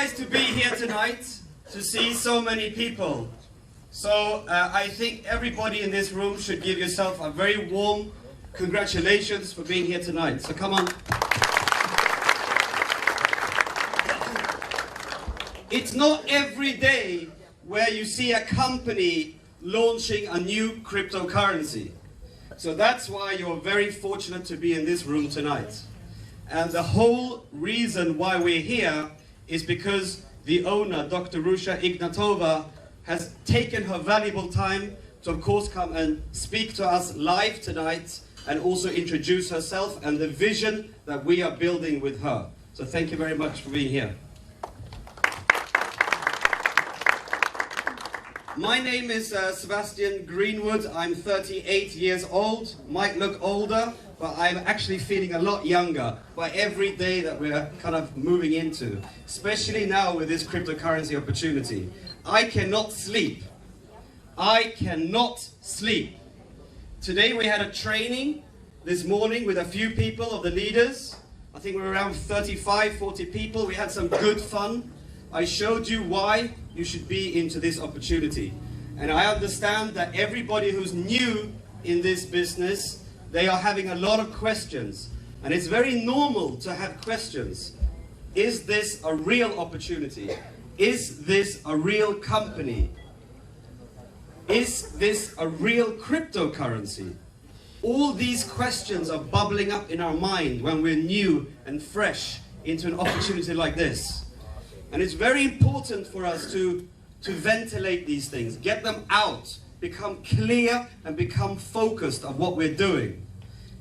nice to be here tonight, to see so many people. So I think everybody in this room should give yourself a very warm congratulations for being here tonight. So come on. It's not every day where you see a company launching a new cryptocurrency. So that's why you're very fortunate to be in this room tonight. And the whole reason why we're here is because the owner, Dr. Ruja Ignatova, has taken her valuable time to, of course, come and speak to us live tonight and also introduce herself and the vision that we are building with her. So thank you very much for being here. My name is Sebastian Greenwood. I'm 38 years old. Might look older, but I'm actually feeling a lot younger by every day that we're kind of moving into, especially now with this cryptocurrency opportunity. I cannot sleep. I cannot sleep. Today we had a training this morning with a few people of the leaders. I think we're around 35, 40 people. We had some good fun. I showed you why you should be into this opportunity. And I understand that everybody who's new in this business, they are having a lot of questions. And it's very normal to have questions. Is this a real opportunity? Is this a real company? Is this a real cryptocurrency? All these questions are bubbling up in our mind when we're new and fresh into an opportunity like this. And it's very important for us to ventilate these things, get them out, become clear and become focused on what we're doing.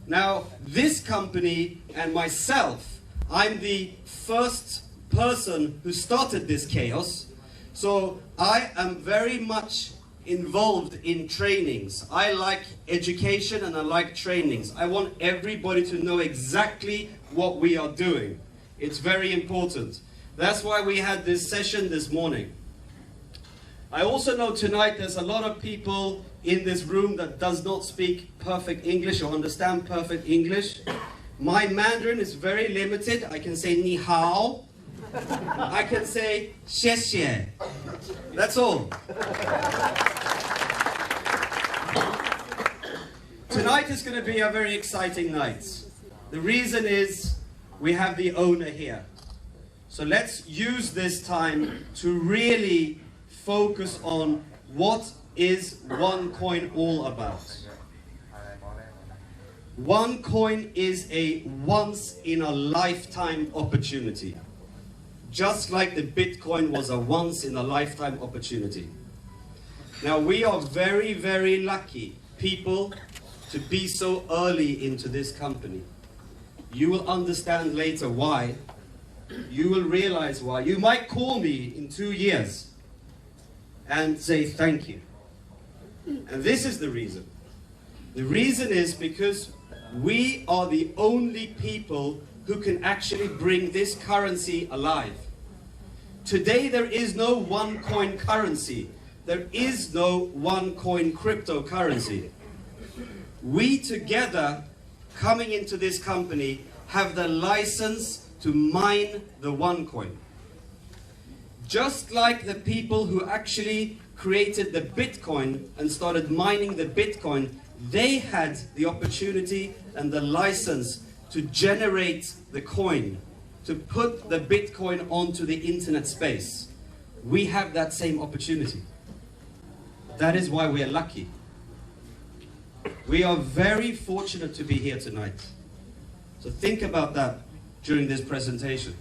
Now, this company and myself, I'm the first person who started this chaos. So I am very much involved in trainings. I like education and I like trainings. I want everybody to know exactly what we are doing. It's very important. That's why we had this session this morning. I also know tonight there's a lot of people in this room that does not speak perfect English or understand perfect English. My Mandarin is very limited. I can say ni hao. I can say xie xie. That's all. Tonight is going to be a very exciting night. The reason is we have the owner here. So let's use this time to really focus on what is OneCoin all about. OneCoin is a once-in-a-lifetime opportunity. Just like the Bitcoin was a once-in-a-lifetime opportunity. Now we are very, very lucky people to be so early into this company. You will understand later why. You will realize why. You might call me in 2 years and say thank you. And this is the reason. The reason is because we are the only people who can actually bring this currency alive. Today there is no OneCoin currency. There is no OneCoin cryptocurrency. We together, coming into this company, have the license to mine the OneCoin. Just like the people who actually created the Bitcoin and started mining the Bitcoin, they had the opportunity and the license to generate the coin, to put the Bitcoin onto the internet space. We have that same opportunity. That is why we are lucky. We are very fortunate to be here tonight. So think about that during this presentation.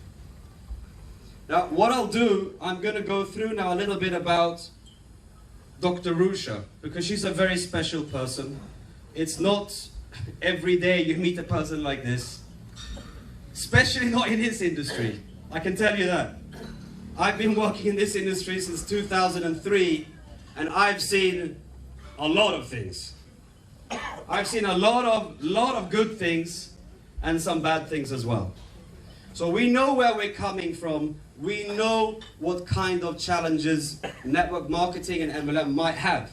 Now, what I'll do, I'm going to go through now a little bit about Dr. Ruja, because she's a very special person. It's not every day you meet a person like this, especially not in this industry. I can tell you that. I've been working in this industry since 2003, and I've seen a lot of things. I've seen a lot of good things and some bad things as well. So we know where we're coming from. We know what kind of challenges network marketing and MLM might have.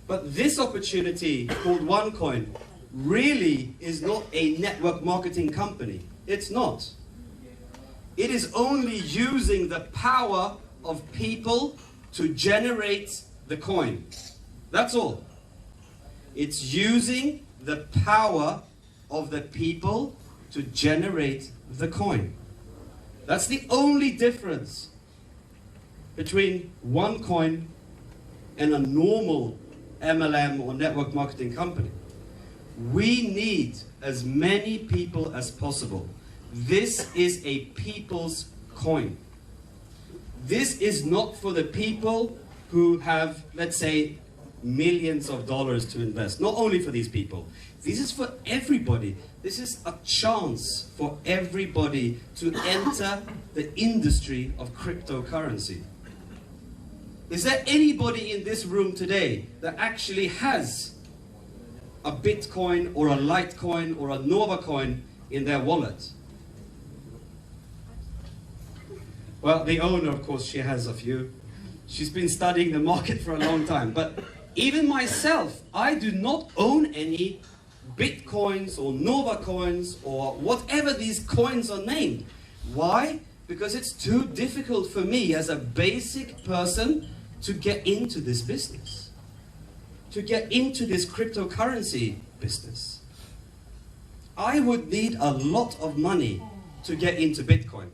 But this opportunity called OneCoin really is not a network marketing company. It's not. It is only using the power of people to generate the coin. That's all. It's using the power of the people to generate the coin. That's the only difference between OneCoin and a normal MLM or network marketing company. We need as many people as possible. This is a people's coin. This is not for the people who have, let's say, millions of dollars to invest. Not only for these people. This is for everybody. This is a chance for everybody to enter the industry of cryptocurrency. Is there anybody in this room today that actually has a Bitcoin or a Litecoin or a Nova coin in their wallet? Well, the owner, of course, she has a few. She's been studying the market for a long time. But even myself, I do not own any Bitcoins or Nova coins or whatever these coins are named. Why? Because it's too difficult for me as a basic person to get into this business, to get into this cryptocurrency business. I would need a lot of money to get into Bitcoin.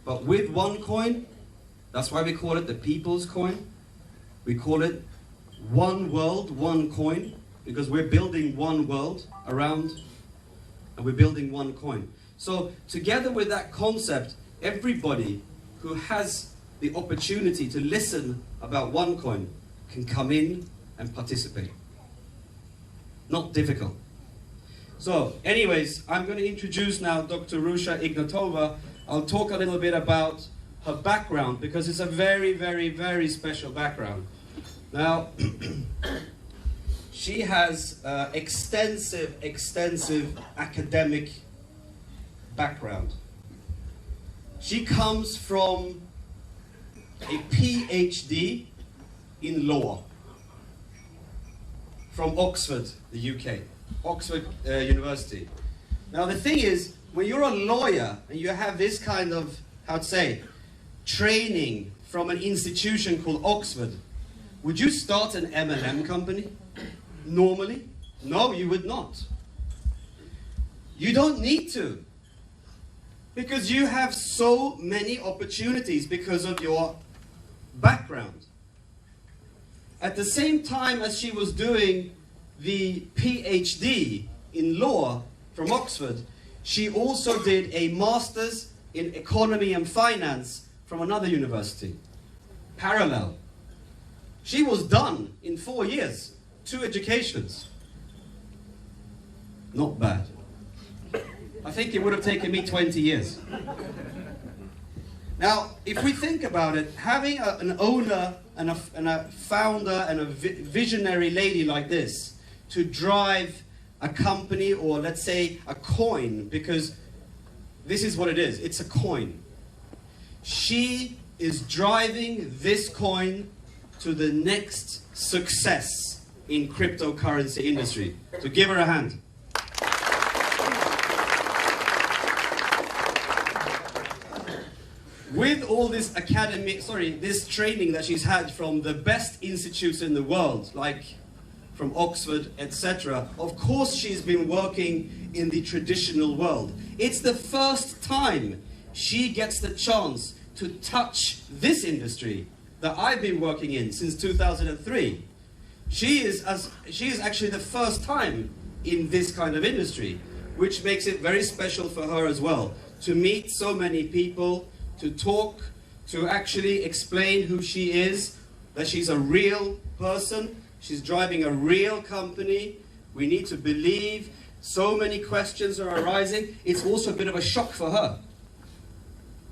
But with OneCoin, that's why we call it the people's coin. We call it one world, one coin, because we're building one world around, and we're building one coin. So together with that concept, everybody who has the opportunity to listen about OneCoin can come in and participate. Not difficult. So anyways, I'm going to introduce now Dr. Ruja Ignatova. I'll talk a little bit about her background because it's a very, very, very special background. Now, she has extensive academic background. She comes from a PhD in law from Oxford, the UK, Oxford University. Now the thing is, when you're a lawyer and you have this kind of, how to say, training from an institution called Oxford, would you start an MLM company? Normally? No, you would not. You don't need to. Because you have so many opportunities because of your background. At the same time as she was doing the PhD in law from Oxford, she also did a master's in economy and finance from another university. Parallel. She was done in 4 years. 2 educations. Not bad. I think it would have taken me 20 years. Now, if we think about it, having an owner and a founder and a visionary lady like this to drive a company, or let's say a coin, because this is what it is, it's a coin. She is driving this coin to the next success in cryptocurrency industry. So give her a hand. With all this this training that she's had from the best institutes in the world, like from Oxford, etc., of course she's been working in the traditional world. It's the first time she gets the chance to touch this industry that I've been working in since 2003. She is actually the first time in this kind of industry, which makes it very special for her as well, to meet so many people, to talk, to actually explain who she is, that she's a real person, she's driving a real company. We need to believe. So many questions are arising. It's also a bit of a shock for her.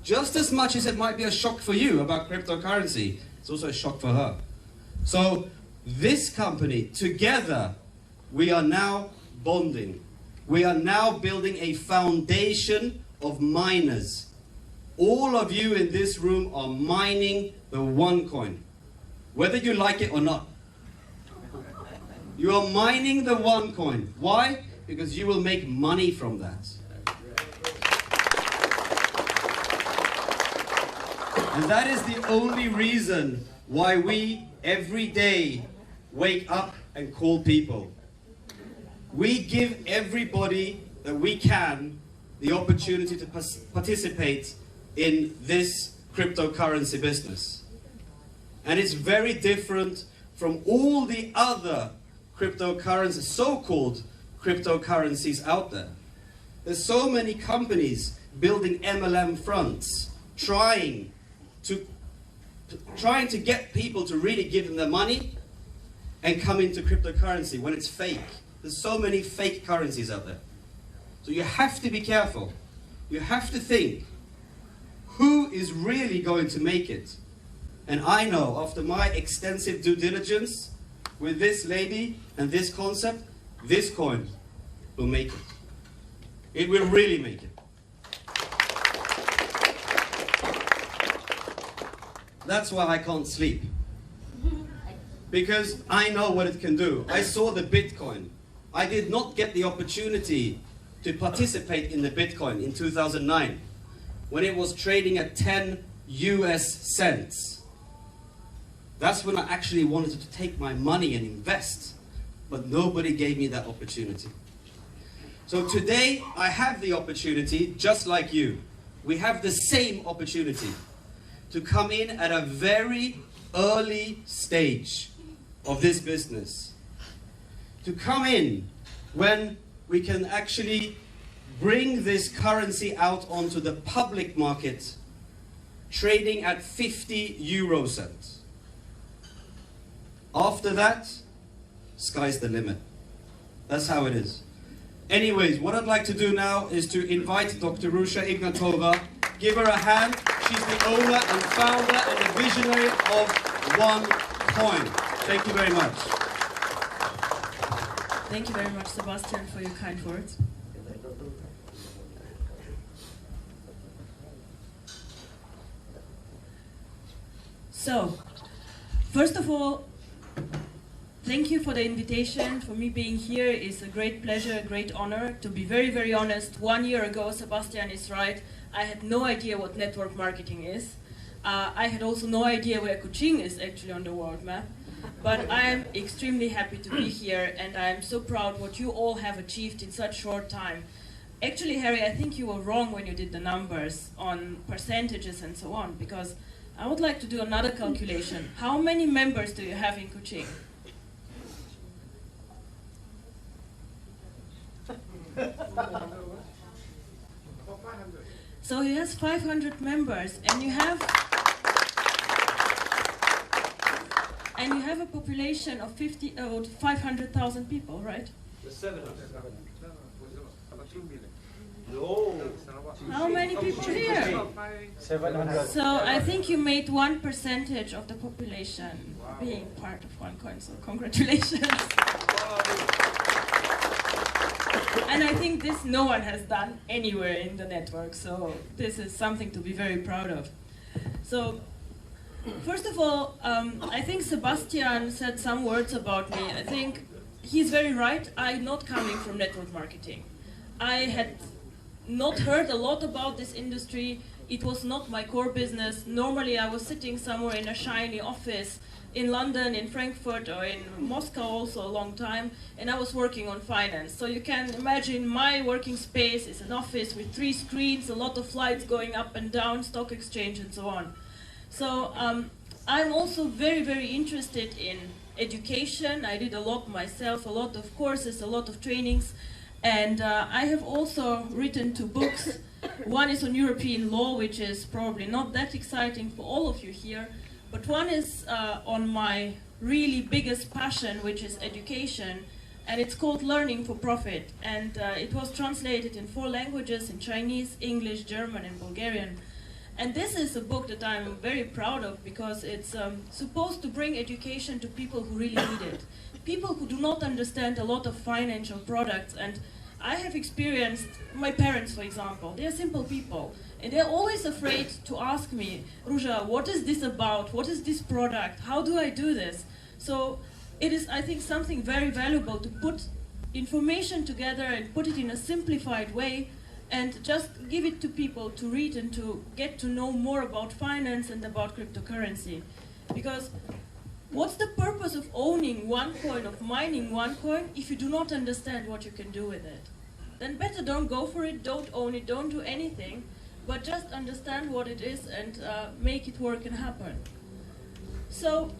Just as much as it might be a shock for you about cryptocurrency, it's also a shock for her. So this company, together, we are now bonding. We are now building a foundation of miners. All of you in this room are mining the OneCoin, whether you like it or not. You are mining the OneCoin. Why? Because you will make money from that. And that is the only reason why we every day wake up and call people. We give everybody that we can the opportunity to participate in this cryptocurrency business. And it's very different from all the other cryptocurrencies, so-called cryptocurrencies out there. There's so many companies building MLM fronts, trying to get people to really give them their money and come into cryptocurrency when it's fake. There's so many fake currencies out there. So you have to be careful. You have to think, who is really going to make it? And I know, after my extensive due diligence with this lady and this concept, this coin will make it. It will really make it. That's why I can't sleep. Because I know what it can do. I saw the Bitcoin. I did not get the opportunity to participate in the Bitcoin in 2009 when it was trading at 10 US cents. That's when I actually wanted to take my money and invest, but nobody gave me that opportunity. So today I have the opportunity, just like you. We have the same opportunity to come in at a very early stage of this business. To come in when we can actually bring this currency out onto the public market, trading at 50 euro cents. After that, sky's the limit. That's how it is. Anyways, what I'd like to do now is to invite Dr. Ruja Ignatova. Give her a hand. She's the owner and founder and the visionary of OneCoin. Thank you very much. Thank you very much, Sebastian, for your kind words. So, first of all, thank you for the invitation. For me, being here is a great pleasure, a great honor. To be very, very honest, 1 year ago, Sebastian is right, I had no idea what network marketing is. I had also no idea where Kuching is actually on the world map. But I am extremely happy to be here, and I am so proud what you all have achieved in such short time. Actually, Harry, I think you were wrong when you did the numbers on percentages and so on, because I would like to do another calculation. How many members do you have in Kuching? So he has 500 members, and you have a population of 500,000 people, right? 700. How many people here? 700. So I think you made 1% of the population being part of OneCoin, so congratulations. And I think this no one has done anywhere in the network, so this is something to be very proud of. So, first of all, I think Sebastian said some words about me. I think he's very right. I'm not coming from network marketing. I had not heard a lot about this industry. It was not my core business. Normally I was sitting somewhere in a shiny office in London, in Frankfurt, or in Moscow also a long time, and I was working on finance. So you can imagine my working space is an office with 3 screens, a lot of lights going up and down, stock exchange and so on. So I'm also very, very interested in education. I did a lot myself, a lot of courses, a lot of trainings, and I have also written 2 books. One is on European law, which is probably not that exciting for all of you here, but one is on my really biggest passion, which is education, and it's called Learning for Profit, and it was translated in 4 languages, in Chinese, English, German, and Bulgarian. And this is a book that I'm very proud of because it's supposed to bring education to people who really need it. People who do not understand a lot of financial products. And I have experienced, my parents for example, they're simple people. And they're always afraid to ask me, Ruja, what is this about? What is this product? How do I do this? So it is, I think, something very valuable to put information together and put it in a simplified way and just give it to people to read and to get to know more about finance and about cryptocurrency. Because what's the purpose of owning one coin, of mining one coin, if you do not understand what you can do with it? Then better don't go for it, don't own it, don't do anything, but just understand what it is and make it work and happen. So,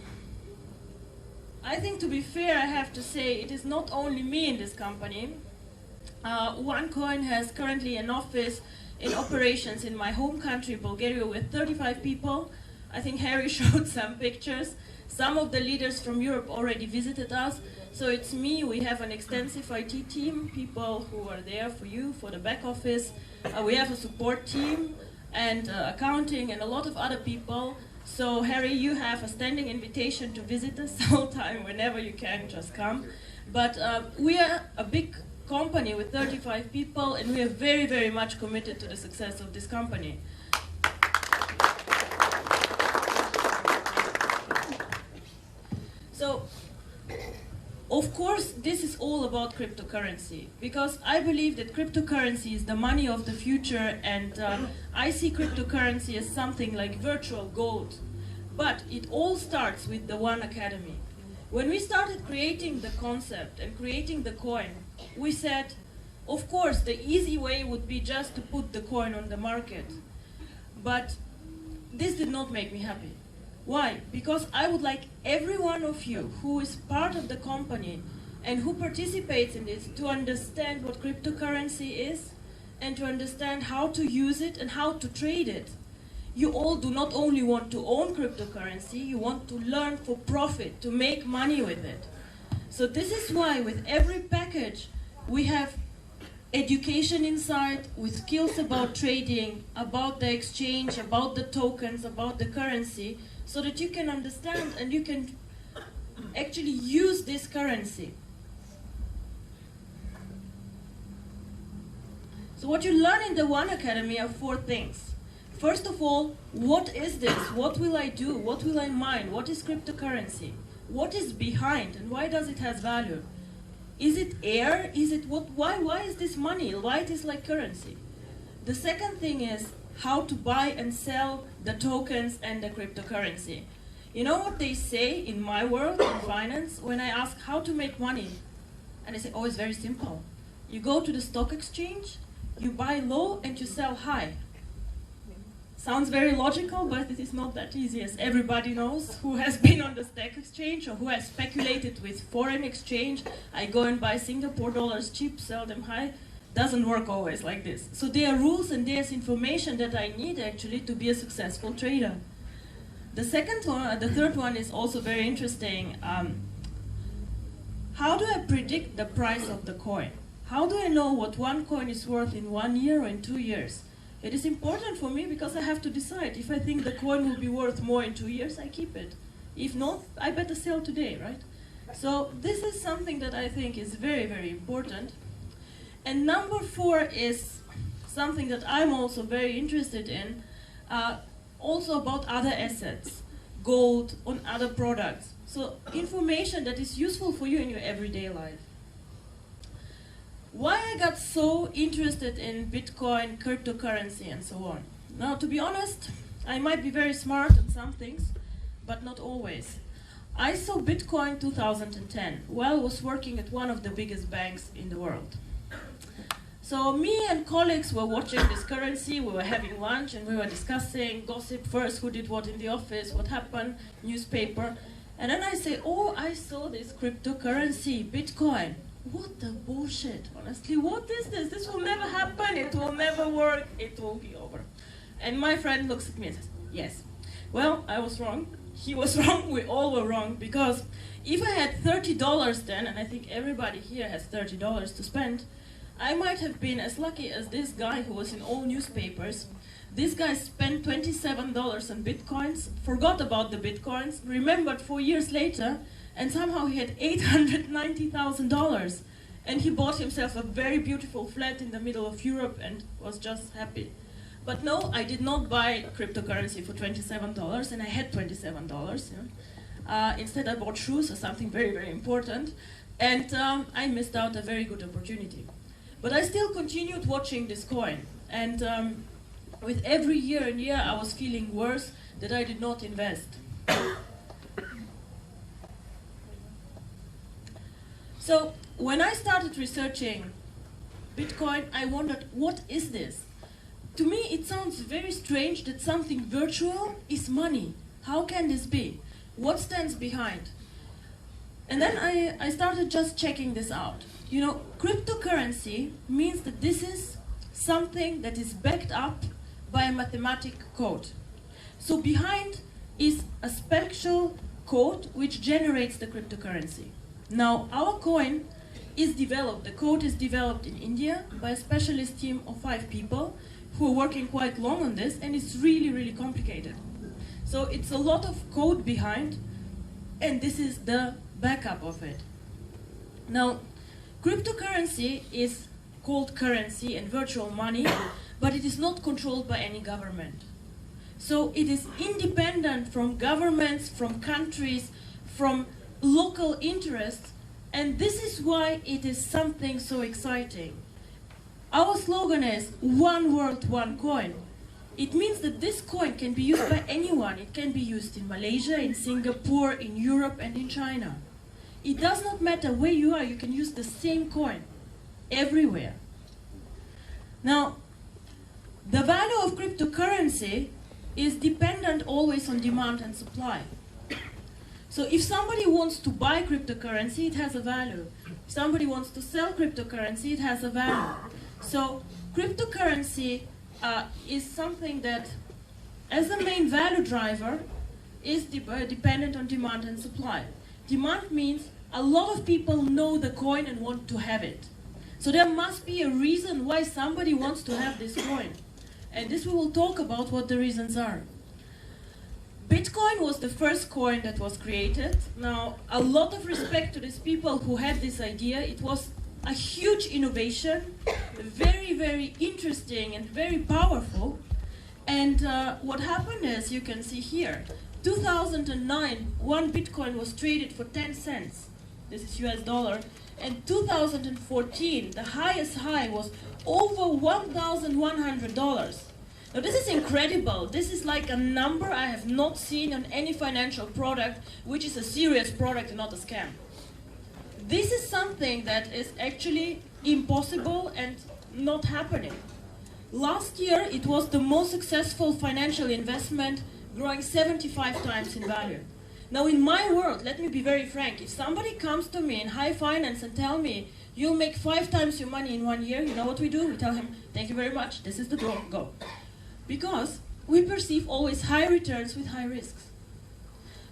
I think to be fair, I have to say it is not only me in this company. OneCoin has currently an office in operations in my home country, Bulgaria, with 35 people. I think Harry showed some pictures. Some of the leaders from Europe already visited us. So it's me, we have an extensive IT team, people who are there for you, for the back office. We have a support team and accounting and a lot of other people. So Harry, you have a standing invitation to visit us sometime, whenever you can, just come. But we are a big company with 35 people, and we are very, very much committed to the success of this company. So, of course, this is all about cryptocurrency, because I believe that cryptocurrency is the money of the future, and I see cryptocurrency as something like virtual gold. But it all starts with the One Academy. When we started creating the concept and creating the coin, we said, of course, the easy way would be just to put the coin on the market. But this did not make me happy. Why? Because I would like every one of you who is part of the company and who participates in this to understand what cryptocurrency is and to understand how to use it and how to trade it. You all do not only want to own cryptocurrency, you want to learn for profit, to make money with it. So this is why with every package we have education inside with skills about trading, about the exchange, about the tokens, about the currency, so that you can understand and you can actually use this currency. So what you learn in the One Academy are 4 things. First of all, what is this? What will I do? What will I mine? What is cryptocurrency? What is behind and why does it have value? Is it air? Is it what? Why is this money? Why it is like currency? The second thing is how to buy and sell the tokens and the cryptocurrency. You know what they say in my world, in finance, when I ask how to make money? And they say, oh, it's very simple. You go to the stock exchange, you buy low and you sell high. Sounds very logical, but it is not that easy, as everybody knows who has been on the stock exchange or who has speculated with foreign exchange. I go and buy Singapore dollars cheap, sell them high. Doesn't work always like this. So there are rules and there's information that I need actually to be a successful trader. The third one is also very interesting. How do I predict the price of the coin? How do I know what one coin is worth in 1 year or in 2 years? It is important for me because I have to decide. If I think the coin will be worth more in 2 years, I keep it. If not, I better sell today, right? So this is something that I think is very, very important. And number 4 is something that I'm also very interested in, also about other assets, gold, on other products. So information that is useful for you in your everyday life. Why I got so interested in Bitcoin, cryptocurrency, and so on. Now, to be honest, I might be very smart in some things, but not always. I saw Bitcoin 2010 while I was working at one of the biggest banks in the world. So me and colleagues were watching this currency, we were having lunch, and we were discussing gossip first, who did what in the office, what happened, newspaper. And then I say, oh, I saw this cryptocurrency, Bitcoin. What the bullshit, honestly, what is this? This will never happen, it will never work, it will be over. And my friend looks at me and says, yes. Well, I was wrong, he was wrong, we all were wrong, because if I had $30 then, and I think everybody here has $30 to spend, I might have been as lucky as this guy who was in all newspapers. This guy spent $27 on bitcoins, forgot about the bitcoins, remembered 4 years later, and somehow he had $890,000. And he bought himself a very beautiful flat in the middle of Europe and was just happy. But no, I did not buy cryptocurrency for $27, and I had $27. Instead, I bought shoes or something very, very important, and I missed out a very good opportunity. But I still continued watching this coin. And with every year and year, I was feeling worse that I did not invest. So when I started researching Bitcoin, I wondered, what is this? To me, it sounds very strange that something virtual is money. How can this be? What stands behind? And then I started just checking this out. You know, cryptocurrency means that this is something that is backed up by a mathematical code. So behind is a special code which generates the cryptocurrency. Now, our coin is developed, the code is developed in India by a specialist team of 5 people who are working quite long on this, and it's really, really complicated. So it's a lot of code behind, and this is the backup of it. Now, cryptocurrency is called currency and virtual money, but it is not controlled by any government. So it is independent from governments, from countries, from local interests, and this is why it is something so exciting. Our slogan is one world, one coin. It means that this coin can be used by anyone. It can be used in Malaysia, in Singapore, in Europe, and in China. It does not matter where you are, you can use the same coin everywhere. Now, the value of cryptocurrency is dependent always on demand and supply. So if somebody wants to buy cryptocurrency, it has a value. If somebody wants to sell cryptocurrency, it has a value. So cryptocurrency is something that, as a main value driver, is dependent on demand and supply. Demand means a lot of people know the coin and want to have it. So there must be a reason why somebody wants to have this coin. And this we will talk about what the reasons are. Bitcoin was the first coin that was created. Now, a lot of respect to these people who had this idea. It was a huge innovation, very, very interesting and very powerful. And what happened is, you can see here, 2009, one Bitcoin was traded for 10 cents. This is US dollar. And 2014, the highest high was over $1,100. Now this is incredible. This is like a number I have not seen on any financial product, which is a serious product and not a scam. This is something that is actually impossible and not happening. Last year, it was the most successful financial investment, growing 75 times in value. Now in my world, let me be very frank, if somebody comes to me in high finance and tell me, you'll make 5 times your money in 1 year, you know what we do? We tell him, thank you very much, this is the door, go. Because we perceive always high returns with high risks.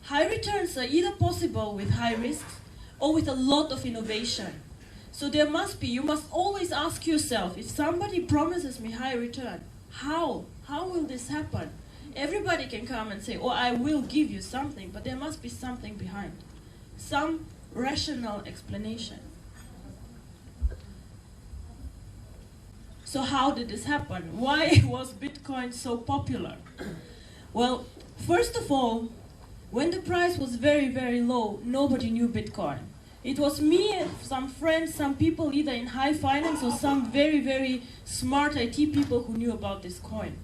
High returns are either possible with high risks or with a lot of innovation. So there must be, you must always ask yourself, if somebody promises me high return, how? How will this happen? Everybody can come and say, oh, I will give you something, but there must be something behind. Some rational explanation. So how did this happen? Why was Bitcoin so popular? Well, first of all, when the price was very, very low, nobody knew Bitcoin. It was me and some friends, some people either in high finance or some very, very smart IT people who knew about this coin.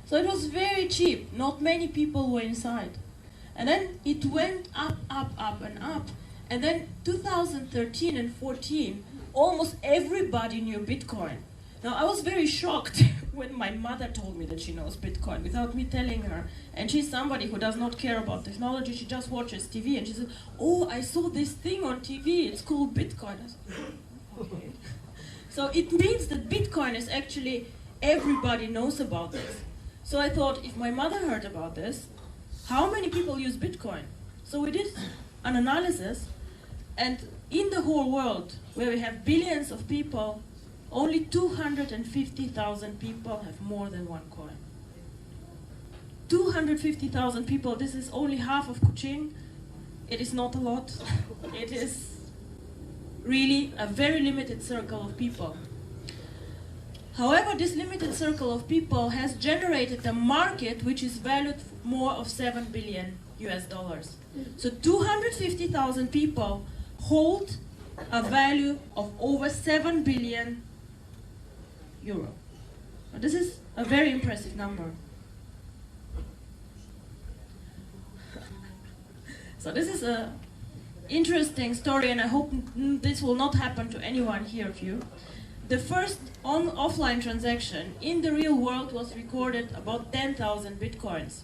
So it was very cheap. Not many people were inside. And then it went up, up, up, and up. And then 2013 and 14, almost everybody knew Bitcoin. Now, I was very shocked when my mother told me that she knows Bitcoin without me telling her. And she's somebody who does not care about technology. She just watches TV. And she said, oh, I saw this thing on TV. It's called Bitcoin. I said, okay. So it means that Bitcoin is actually, everybody knows about this. So I thought, if my mother heard about this, how many people use Bitcoin? So we did an analysis. And in the whole world, where we have billions of people, only 250,000 people have more than one coin. 250,000 people, this is only half of Kuching. It is not a lot. It is really a very limited circle of people. However, this limited circle of people has generated a market which is valued more of 7 billion US dollars. So 250,000 people hold a value of over 7 billion euro. This is a very impressive number. So this is a interesting story, and I hope this will not happen to anyone here of you. The first offline transaction in the real world was recorded about 10,000 bitcoins.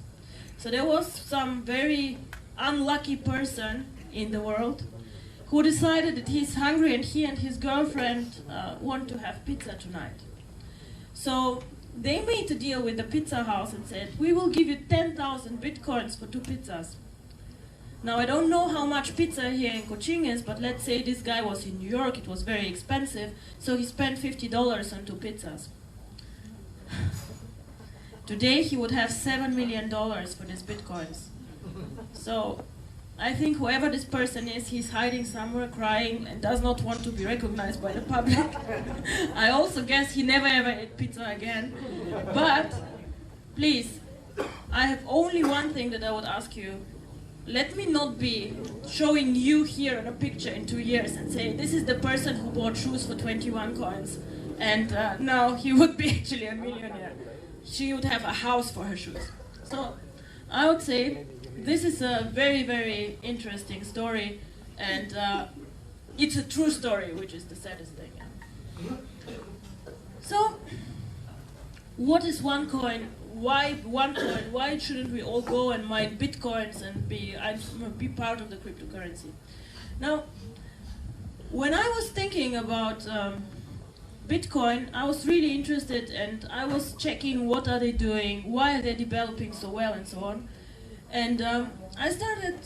So there was some very unlucky person in the world who decided that he's hungry and he and his girlfriend want to have pizza tonight. So they made a deal with the pizza house and said, we will give you 10,000 bitcoins for 2 pizzas. Now, I don't know how much pizza here in Kuching is, but let's say this guy was in New York, it was very expensive, so he spent $50 on 2 pizzas. Today, he would have $7 million for these bitcoins. So, I think whoever this person is, he's hiding somewhere, crying, and does not want to be recognized by the public. I also guess he never ever ate pizza again. But, please, I have only one thing that I would ask you. Let me not be showing you here in a picture in 2 years and say, this is the person who bought shoes for 21 coins, and now he would be actually a millionaire. She would have a house for her shoes. So I would say this is a very, very interesting story, and it's a true story, which is the saddest thing. So what is OneCoin? Why OneCoin? Why shouldn't we all go and mine bitcoins and be part of the cryptocurrency? Now, when I was thinking about Bitcoin, I was really interested, and I was checking what are they doing, why are they developing so well, and so on. And I started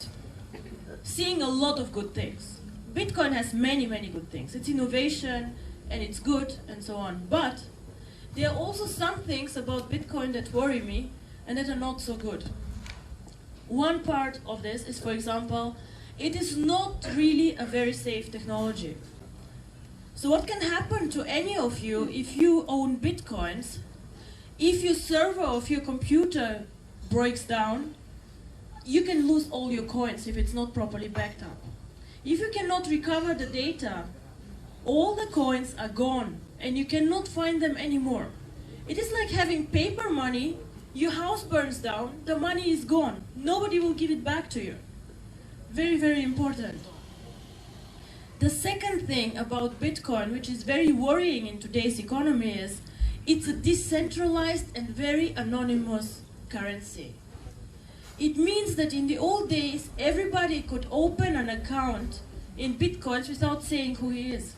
seeing a lot of good things. Bitcoin has many, many good things. It's innovation, and it's good, and so on. But there are also some things about Bitcoin that worry me and that are not so good. One part of this is, for example, it is not really a very safe technology. So what can happen to any of you if you own Bitcoins? If your server of your computer breaks down, you can lose all your coins if it's not properly backed up. If you cannot recover the data, all the coins are gone, and you cannot find them anymore. It is like having paper money, your house burns down, the money is gone. Nobody will give it back to you. Very, very important. The second thing about Bitcoin, which is very worrying in today's economy, is it's a decentralized and very anonymous currency. It means that in the old days, everybody could open an account in Bitcoins without saying who he is.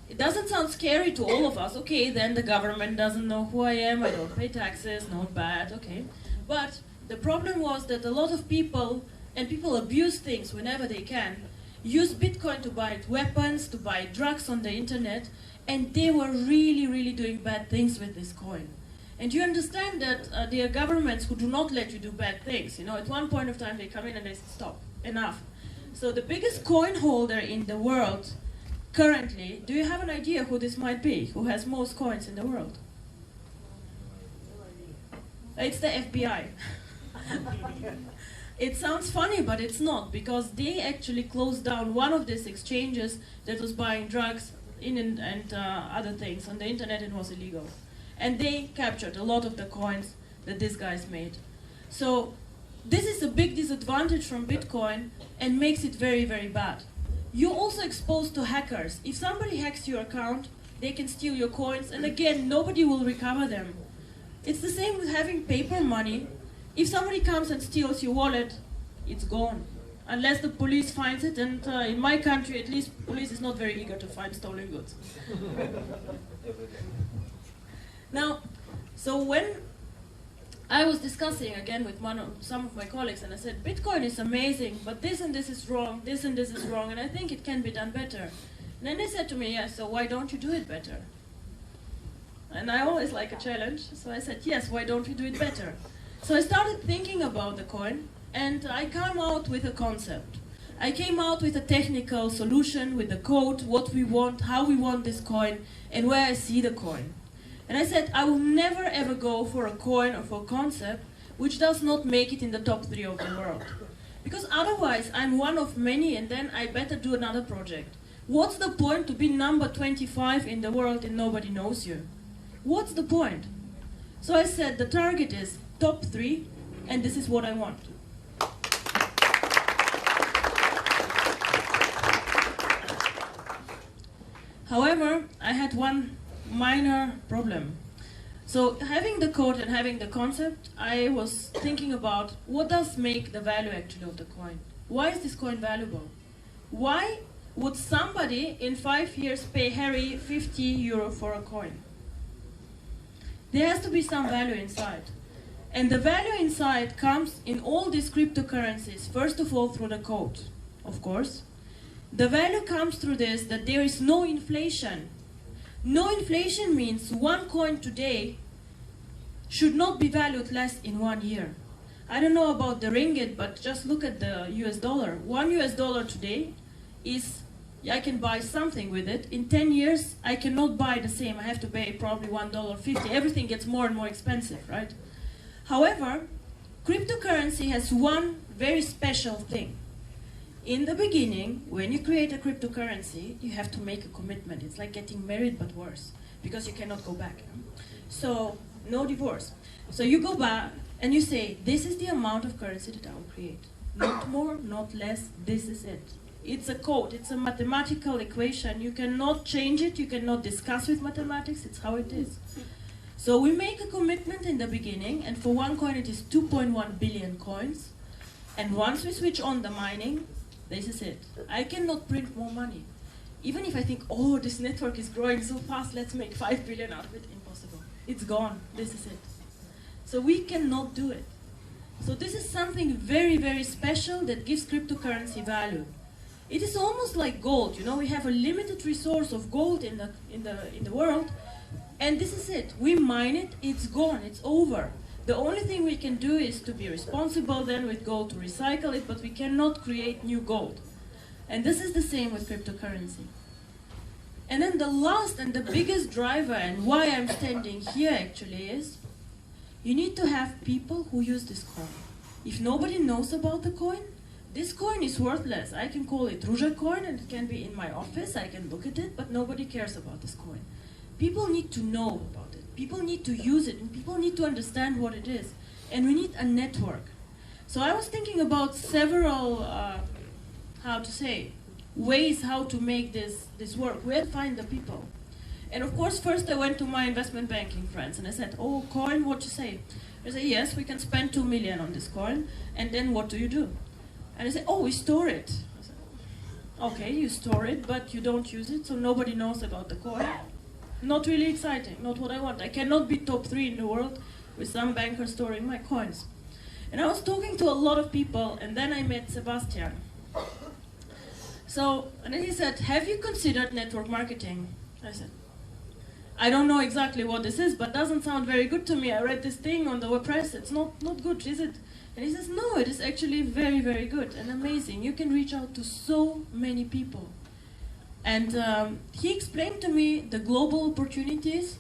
It doesn't sound scary to all of us. Okay, then the government doesn't know who I am, I don't pay taxes, not bad, okay. But the problem was that a lot of people, and people abuse things whenever they can, use Bitcoin to buy weapons, to buy drugs on the internet, and they were really, really doing bad things with this coin. And you understand that there are governments who do not let you do bad things. You know, at one point of time they come in and they say, stop, enough. So the biggest coin holder in the world currently, do you have an idea who this might be? Who has most coins in the world? It's the FBI. It sounds funny, but it's not, because they actually closed down one of these exchanges that was buying drugs and other things on the internet. It was illegal. And they captured a lot of the coins that these guys made. So this is a big disadvantage from Bitcoin and makes it very, very bad. You're also exposed to hackers. If somebody hacks your account, they can steal your coins, and again, nobody will recover them. It's the same with having paper money. If somebody comes and steals your wallet, it's gone. Unless the police finds it, and in my country, at least, police is not very eager to find stolen goods. Now, so when I was discussing again with some of my colleagues, and I said, Bitcoin is amazing, but this and this is wrong, this and this is wrong, and I think it can be done better. And then they said to me, yeah, so why don't you do it better? And I always like a challenge, so I said, yes, why don't we do it better? So I started thinking about the coin, and I came out with a concept. I came out with a technical solution, with the code, what we want, how we want this coin, and where I see the coin. And I said, I will never ever go for a coin or for a concept which does not make it in the top 3 of the world. Because otherwise I'm one of many, and then I better do another project. What's the point to be number 25 in the world and nobody knows you? What's the point? So I said the target is top 3, and this is what I want. However, I had one minor problem. So having the code and having the concept, I was thinking about what does make the value actually of the coin? Why is this coin valuable? Why would somebody in 5 years pay Harry 50 euro for a coin? There has to be some value inside. And the value inside comes in all these cryptocurrencies, first of all through the code, of course. The value comes through this, that there is no inflation. No inflation means one coin today should not be valued less in 1 year. I don't know about the ringgit, but just look at the US dollar. $1 today is, I can buy something with it. In 10 years, I cannot buy the same. I have to pay probably $1.50. Everything gets more and more expensive, right? However, cryptocurrency has one very special thing. In the beginning, when you create a cryptocurrency, you have to make a commitment. It's like getting married, but worse, because you cannot go back. So, no divorce. So you go back and you say, this is the amount of currency that I will create. Not more, not less, this is it. It's a code, it's a mathematical equation. You cannot change it, you cannot discuss with mathematics, it's how it is. So we make a commitment in the beginning, and for one coin it is 2.1 billion coins. And once we switch on the mining, this is it. I cannot print more money. Even if I think, oh, this network is growing so fast, let's make 5 billion out of it, impossible. It's gone, this is it. So we cannot do it. So this is something very, very special that gives cryptocurrency value. It is almost like gold, you know, we have a limited resource of gold in the world, and this is it. We mine it, it's gone, it's over. The only thing we can do is to be responsible then with gold to recycle it, but we cannot create new gold. And this is the same with cryptocurrency. And then the last and the biggest driver, and why I'm standing here actually, is you need to have people who use this coin. If nobody knows about the coin, this coin is worthless. I can call it Ruja coin and it can be in my office, I can look at it, but nobody cares about this coin. People need to know about it. People need to use it, and people need to understand what it is. And we need a network. So I was thinking about several, ways how to make this work. Where to find the people? And of course, first I went to my investment banking friends and I said, oh, coin, what you say? They say, yes, we can spend 2 million on this coin, and then what do you do? And I said, oh, we store it. I said, okay, you store it, but you don't use it, so nobody knows about the coin. Not really exciting, not what I want. I cannot be top 3 in the world with some banker storing my coins. And I was talking to a lot of people, and then I met Sebastian. So, and then he said, have you considered network marketing? I said, I don't know exactly what this is, but doesn't sound very good to me. I read this thing on the web press, it's not good, is it? And he says, no, it is actually very, very good and amazing. You can reach out to so many people. And he explained to me the global opportunities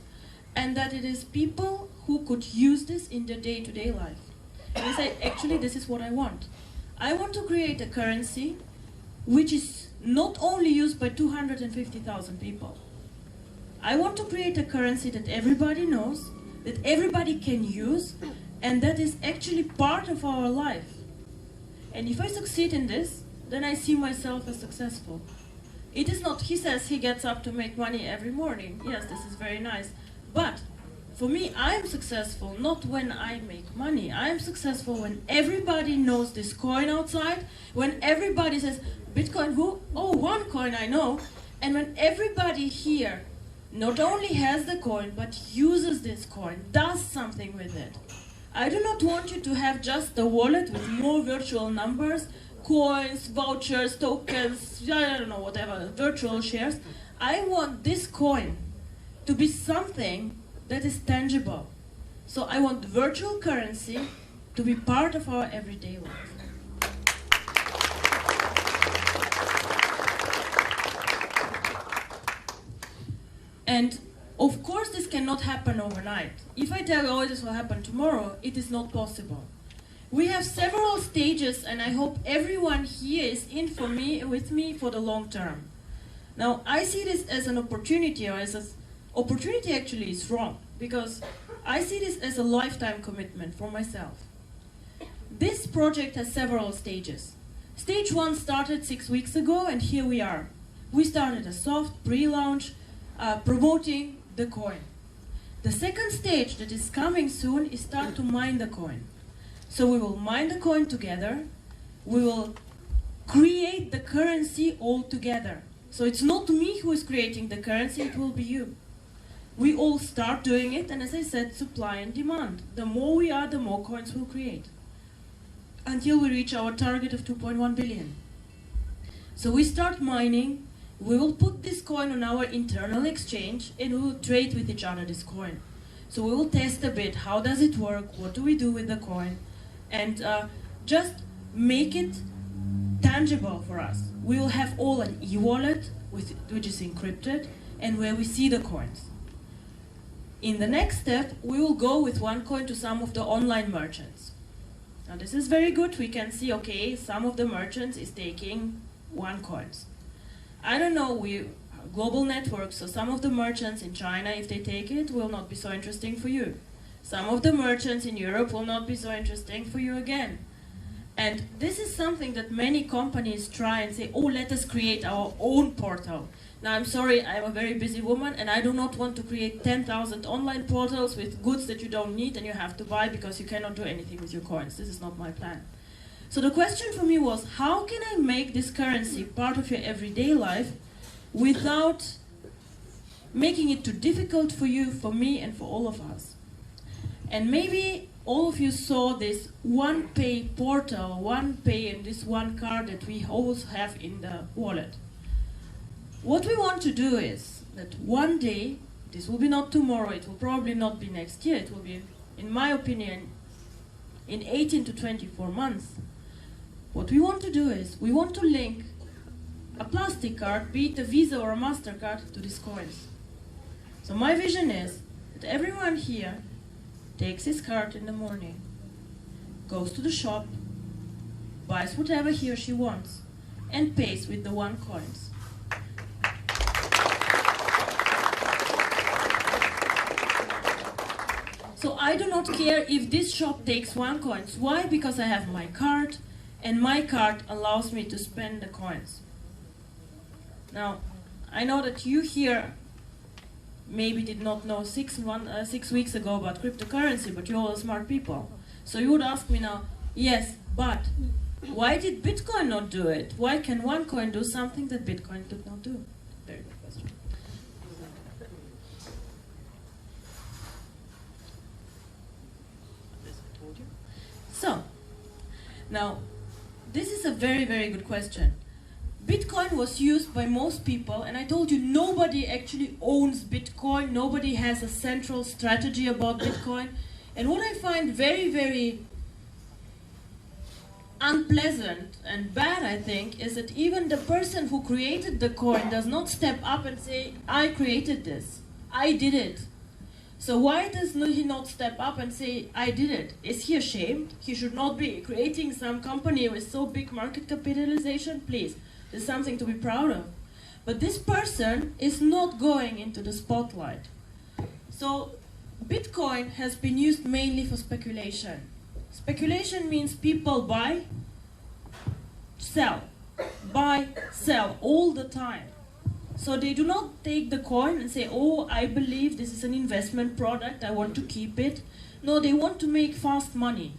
and that it is people who could use this in their day-to-day life. And I said, actually, this is what I want. I want to create a currency which is not only used by 250,000 people. I want to create a currency that everybody knows, that everybody can use, and that is actually part of our life. And if I succeed in this, then I see myself as successful. It is not, he says he gets up to make money every morning. Yes, this is very nice. But for me, I am successful not when I make money. I am successful when everybody knows this coin outside, when everybody says, Bitcoin who? Oh, OneCoin I know. And when everybody here not only has the coin, but uses this coin, does something with it. I do not want you to have just a wallet with more virtual numbers, coins, vouchers, tokens, I don't know, whatever, virtual shares. I want this coin to be something that is tangible. So I want virtual currency to be part of our everyday life. And of course this cannot happen overnight. If I tell you, oh, this will happen tomorrow, it is not possible. We have several stages, and I hope everyone here is in with me for the long term. Now, I see this as an opportunity, or as an opportunity actually is wrong, because I see this as a lifetime commitment for myself. This project has several stages. Stage 1 started 6 weeks ago, and here we are. We started a soft pre-launch promoting the coin. The second stage that is coming soon is start to mine the coin. So we will mine the coin together. We will create the currency all together. So it's not me who is creating the currency, it will be you. We all start doing it, and as I said, supply and demand. The more we are, the more coins we'll create, until we reach our target of 2.1 billion. So we start mining, we will put this coin on our internal exchange, and we will trade with each other this coin. So we will test a bit, how does it work, what do we do with the coin, and just make it tangible for us. We will have all an e-wallet, which is encrypted, and where we see the coins. In the next step, we will go with OneCoin to some of the online merchants. Now this is very good. We can see, okay, some of the merchants is taking OneCoins. I don't know, we are a global network, so some of the merchants in China, if they take it, will not be so interesting for you. Some of the merchants in Europe will not be so interesting for you again. And this is something that many companies try and say, oh, let us create our own portal. Now, I'm sorry, I'm a very busy woman, and I do not want to create 10,000 online portals with goods that you don't need and you have to buy because you cannot do anything with your coins. This is not my plan. So the question for me was, how can I make this currency part of your everyday life without making it too difficult for you, for me, and for all of us? And maybe all of you saw this OnePay portal, OnePay, and this one card that we always have in the wallet. What we want to do is that one day, this will be not tomorrow, it will probably not be next year, it will be, in my opinion, in 18 to 24 months. What we want to do is, we want to link a plastic card, be it a Visa or a MasterCard, to these coins. So my vision is that everyone here takes his card in the morning, goes to the shop, buys whatever he or she wants, and pays with the OneCoins. So I do not care if this shop takes OneCoins. Why? Because I have my card, and my card allows me to spend the coins. Now, I know that you here maybe did not know 6 weeks ago about cryptocurrency, but you're all smart people. So you would ask me now, yes, but why did Bitcoin not do it? Why can OneCoin do something that Bitcoin did not do? Very good question. So, now, this is a very, very good question. Bitcoin was used by most people, and I told you nobody actually owns Bitcoin, nobody has a central strategy about Bitcoin. And what I find very, very unpleasant and bad, I think, is that even the person who created the coin does not step up and say, I created this, I did it. So why does he not step up and say, I did it? Is he ashamed? He should not be creating some company with so big market capitalization, please. There's something to be proud of. But this person is not going into the spotlight. So Bitcoin has been used mainly for speculation. Speculation means people buy, sell, buy, sell all the time. So they do not take the coin and say, oh, I believe this is an investment product, I want to keep it. No, they want to make fast money.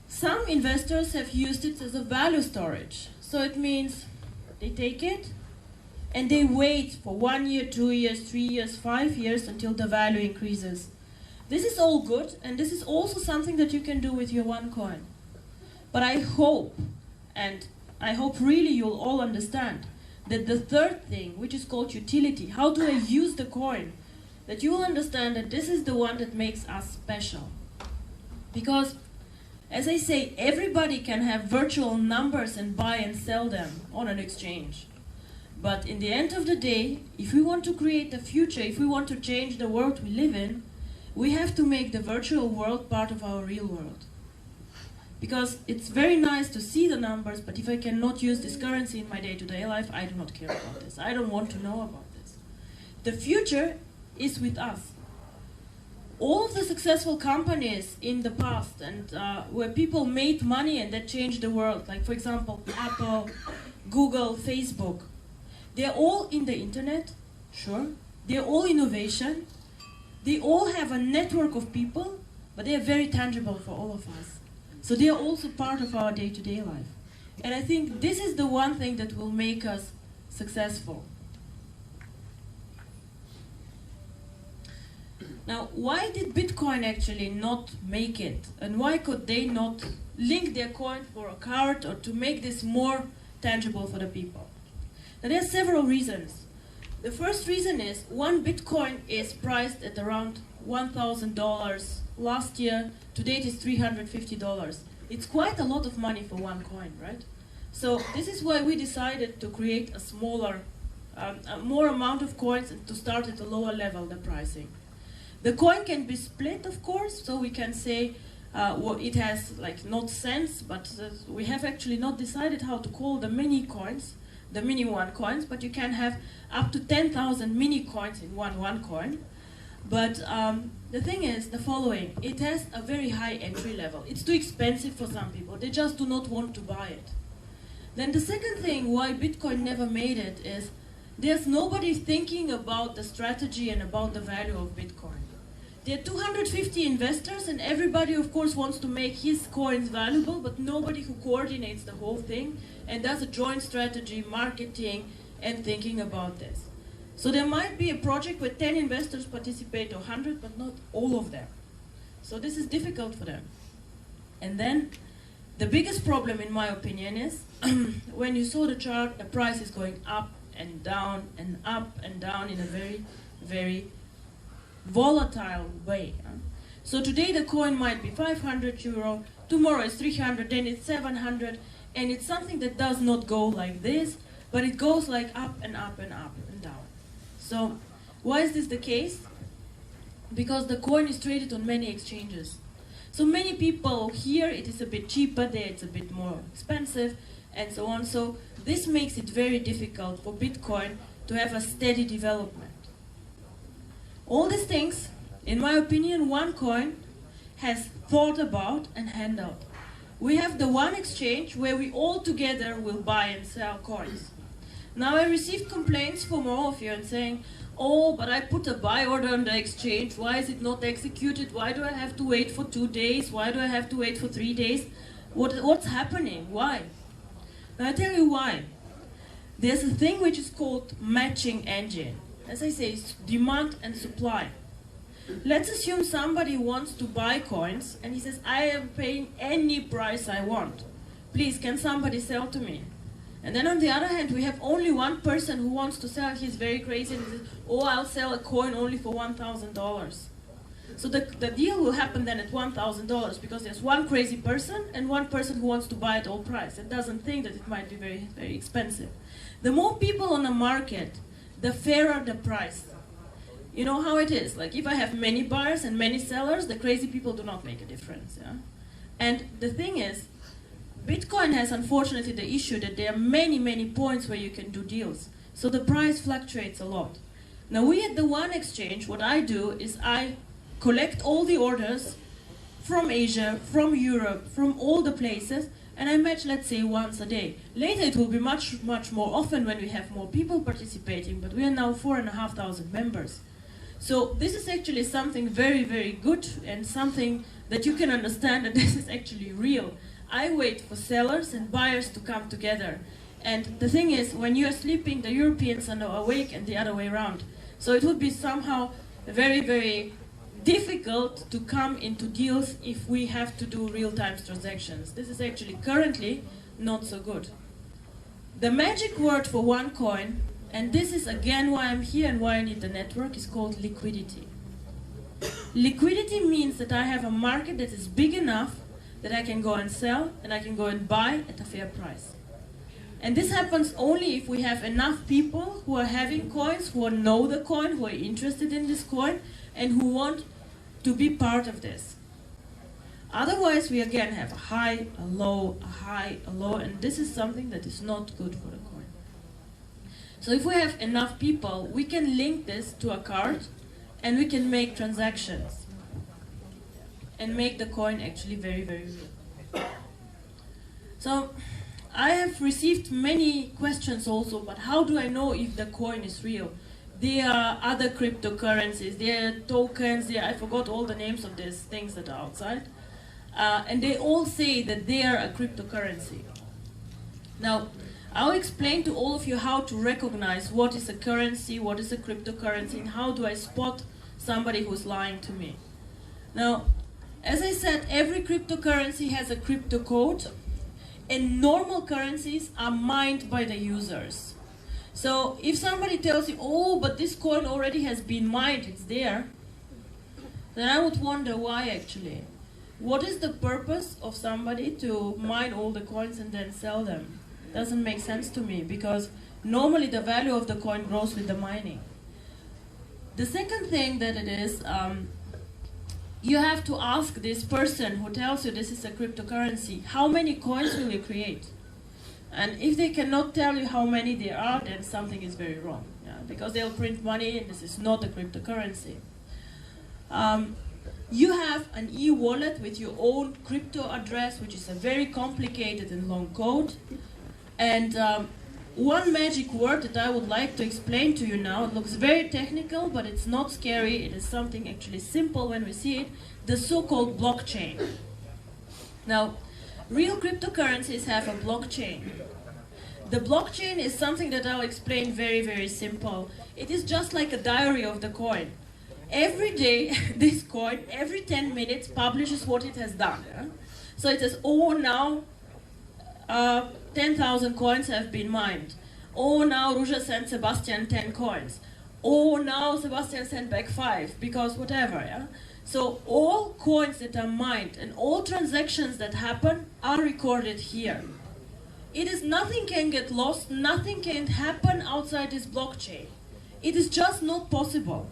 Some investors have used it as a value storage. So it means they take it and they wait for 1 year, 2 years, 3 years, 5 years until the value increases. This is all good, and this is also something that you can do with your OneCoin. But I hope, and I hope really you'll all understand, that the third thing, which is called utility, how do I use the coin, that you will understand that this is the one that makes us special. Because, as I say, everybody can have virtual numbers and buy and sell them on an exchange. But in the end of the day, if we want to create a future, if we want to change the world we live in, we have to make the virtual world part of our real world. Because it's very nice to see the numbers, but if I cannot use this currency in my day-to-day life, I do not care about this. I don't want to know about this. The future is with us. All of the successful companies in the past and where people made money and that changed the world, like for example, Apple, Google, Facebook, they're all in the internet, sure. They're all innovation. They all have a network of people, but they are very tangible for all of us. So they are also part of our day-to-day life. And I think this is the one thing that will make us successful. Now, why did Bitcoin actually not make it? And why could they not link their coin for a card or to make this more tangible for the people? Now, there are several reasons. The first reason is one Bitcoin is priced at around $1,000 last year. To date is $350. It's quite a lot of money for one coin, right? So this is why we decided to create a smaller, more amount of coins and to start at a lower level, the pricing. The coin can be split, of course, so we can say well, it has like not cents, but we have actually not decided how to call the mini coins, the mini OneCoins, but you can have up to 10,000 mini coins in one OneCoin. But the thing is the following, it has a very high entry level. It's too expensive for some people, they just do not want to buy it. Then the second thing why Bitcoin never made it is there's nobody thinking about the strategy and about the value of Bitcoin. There are 250 investors and everybody of course wants to make his coins valuable, but nobody who coordinates the whole thing and does a joint strategy, marketing and thinking about this. So there might be a project where 10 investors participate or 100, but not all of them. So this is difficult for them. And then the biggest problem in my opinion is when you saw the chart, the price is going up and down and up and down in a very, very volatile way. So today the coin might be 500 euro, tomorrow it's 300, then it's 700, and it's something that does not go like this, but it goes like up and up and up and down. So why is this the case? Because the coin is traded on many exchanges. So many people here, it is a bit cheaper, there it's a bit more expensive, and so on. So this makes it very difficult for Bitcoin to have a steady development. All these things, in my opinion, OneCoin has thought about and handled. We have the one exchange where we all together will buy and sell coins. Now I received complaints from all of you and saying, oh, but I put a buy order on the exchange, why is it not executed? Why do I have to wait for 2 days? Why do I have to wait for 3 days? What's happening? Why? Now I tell you why. There's a thing which is called matching engine. As I say, it's demand and supply. Let's assume somebody wants to buy coins and he says, I am paying any price I want. Please, can somebody sell to me? And then on the other hand, we have only one person who wants to sell. He's very crazy and he says, oh, I'll sell a coin only for $1,000. So the deal will happen then at $1,000 because there's one crazy person and one person who wants to buy at all price and doesn't think that it might be very, very expensive. The more people on the market, the fairer the price. You know how it is. Like if I have many buyers and many sellers, the crazy people do not make a difference. Yeah? And the thing is, Bitcoin has unfortunately the issue that there are many, many points where you can do deals. So the price fluctuates a lot. Now we at the One Exchange, what I do is I collect all the orders from Asia, from Europe, from all the places, and I match, let's say, once a day. Later it will be much, much more often when we have more people participating, but we are now 4,500 members. So this is actually something very, very good and something that you can understand that this is actually real. I wait for sellers and buyers to come together. And the thing is, when you are sleeping, the Europeans are now awake and the other way around. So it would be somehow very, very difficult to come into deals if we have to do real-time transactions. This is actually currently not so good. The magic word for OneCoin, and this is again why I'm here and why I need the network, is called liquidity. Liquidity means that I have a market that is big enough that I can go and sell and I can go and buy at a fair price. And this happens only if we have enough people who are having coins, who know the coin, who are interested in this coin, and who want to be part of this. Otherwise, we again have a high, a low, a high, a low, and this is something that is not good for the coin. So if we have enough people, we can link this to a card and we can make transactions and make the coin actually very, very real. So I have received many questions also, but how do I know if the coin is real? There are other cryptocurrencies, there are tokens, I forgot all the names of these things that are outside. And they all say that they are a cryptocurrency. Now, I'll explain to all of you how to recognize what is a currency, what is a cryptocurrency, and how do I spot somebody who's lying to me. Now, as I said, every cryptocurrency has a crypto code, and normal currencies are mined by the users. So if somebody tells you, oh, but this coin already has been mined, it's there, then I would wonder why actually. What is the purpose of somebody to mine all the coins and then sell them? Doesn't make sense to me, because normally the value of the coin grows with the mining. The second thing that it is, you have to ask this person who tells you this is a cryptocurrency, how many coins will you create? And if they cannot tell you how many there are, then something is very wrong. Yeah? Because they'll print money and this is not a cryptocurrency. You have an e-wallet with your own crypto address, which is a very complicated and long code. And one magic word that I would like to explain to you now, it looks very technical, but it's not scary. It is something actually simple when we see it, the so-called blockchain. Now, real cryptocurrencies have a blockchain. The blockchain is something that I'll explain very, very simple. It is just like a diary of the coin. Every day, this coin, every 10 minutes, publishes what it has done. Yeah? So it says, oh, now 10,000 coins have been mined. Oh, now Ruja sent Sebastian 10 coins. Oh, now Sebastian sent back 5, because whatever. Yeah? So all coins that are mined and all transactions that happen are recorded here. It is nothing can get lost, nothing can happen outside this blockchain. It is just not possible.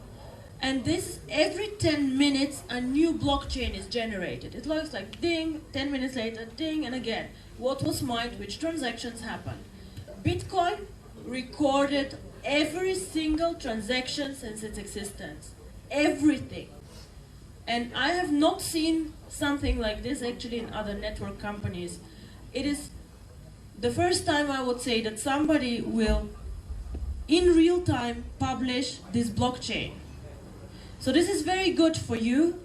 And this, every 10 minutes, a new blockchain is generated. It looks like ding, 10 minutes later, ding, and again. What was mined, which transactions happened. Bitcoin recorded every single transaction since its existence. Everything. And I have not seen something like this actually in other network companies. It is the first time I would say that somebody will, in real time, publish this blockchain. So this is very good for you.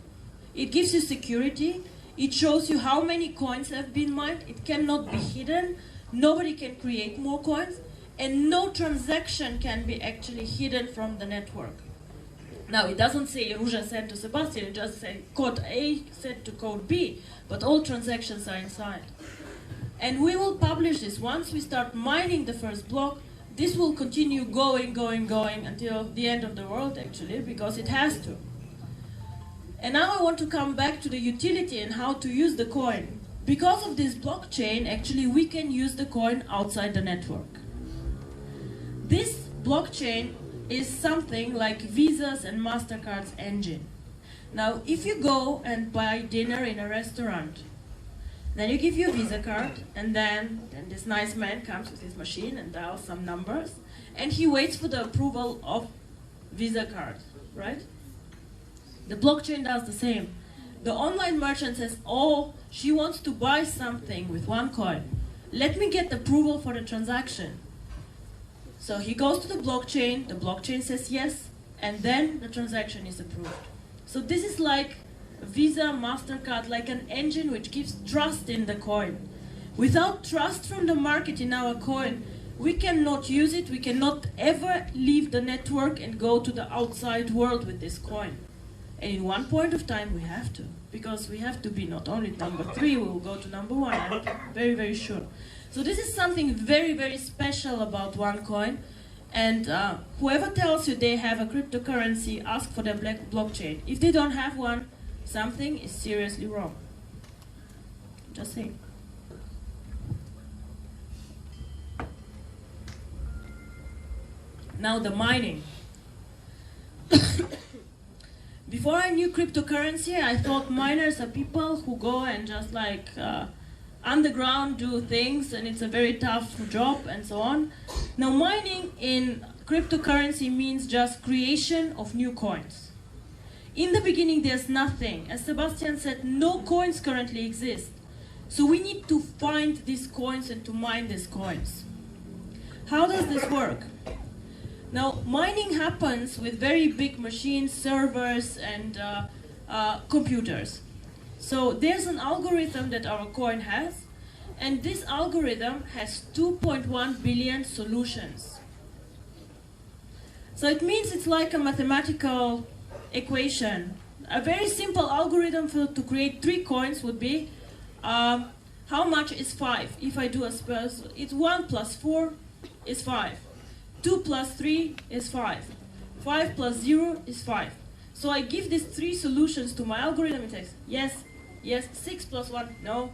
It gives you security. It shows you how many coins have been mined. It cannot be hidden. Nobody can create more coins. And no transaction can be actually hidden from the network. Now, it doesn't say Ruja sent to Sebastian. It just says code A sent to code B. But all transactions are inside. And we will publish this. Once we start mining the first block, this will continue going until the end of the world, actually, because it has to. And now I want to come back to the utility and how to use the coin. Because of this blockchain, actually, we can use the coin outside the network. This blockchain is something like Visa's and MasterCard's engine. Now, if you go and buy dinner in a restaurant, then you give your Visa card, and then this nice man comes with his machine and dials some numbers, and he waits for the approval of Visa card, right? The blockchain does the same. The online merchant says, oh, she wants to buy something with OneCoin. Let me get approval for the transaction. So he goes to the blockchain says yes, and then the transaction is approved. So this is like Visa, MasterCard, like an engine which gives trust in the coin. Without trust from the market in our coin, we cannot use it, we cannot ever leave the network and go to the outside world with this coin. And in one point of time we have to, because we have to be not only number 3, we will go to number 1, I'm very, very sure. So this is something very, very special about OneCoin. And whoever tells you they have a cryptocurrency, ask for their blockchain. If they don't have one, something is seriously wrong. Just saying. Now the mining. Before I knew cryptocurrency, I thought miners are people who go and just like underground do things, and it's a very tough job and so on. Now mining in cryptocurrency means just creation of new coins. In the beginning there's nothing. As Sebastian said, no coins currently exist. So we need to find these coins and to mine these coins. How does this work? Now, mining happens with very big machines, servers, and computers. So there's an algorithm that our coin has, and this algorithm has 2.1 billion solutions. So it means it's like a mathematical equation. A very simple algorithm to create 3 coins would be, how much is 5? If I do a spell, it's 1 plus 4 is 5. 2 plus 3 is 5. 5 plus 0 is 5. So I give these 3 solutions to my algorithm. It says yes, yes, 6 plus 1, no,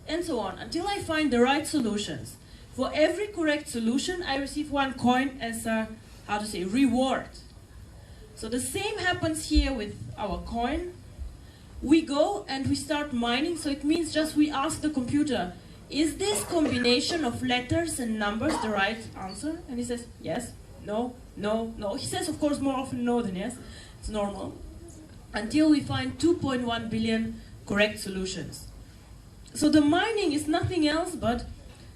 and so on, until I find the right solutions. For every correct solution, I receive 1 coin as a, how to say, reward. So the same happens here with our coin. We go and we start mining, so it means just we ask the computer, is this combination of letters and numbers the right answer? And he says, yes, no, no, no. He says, of course, more often no than yes. It's normal. Until we find 2.1 billion correct solutions. So the mining is nothing else but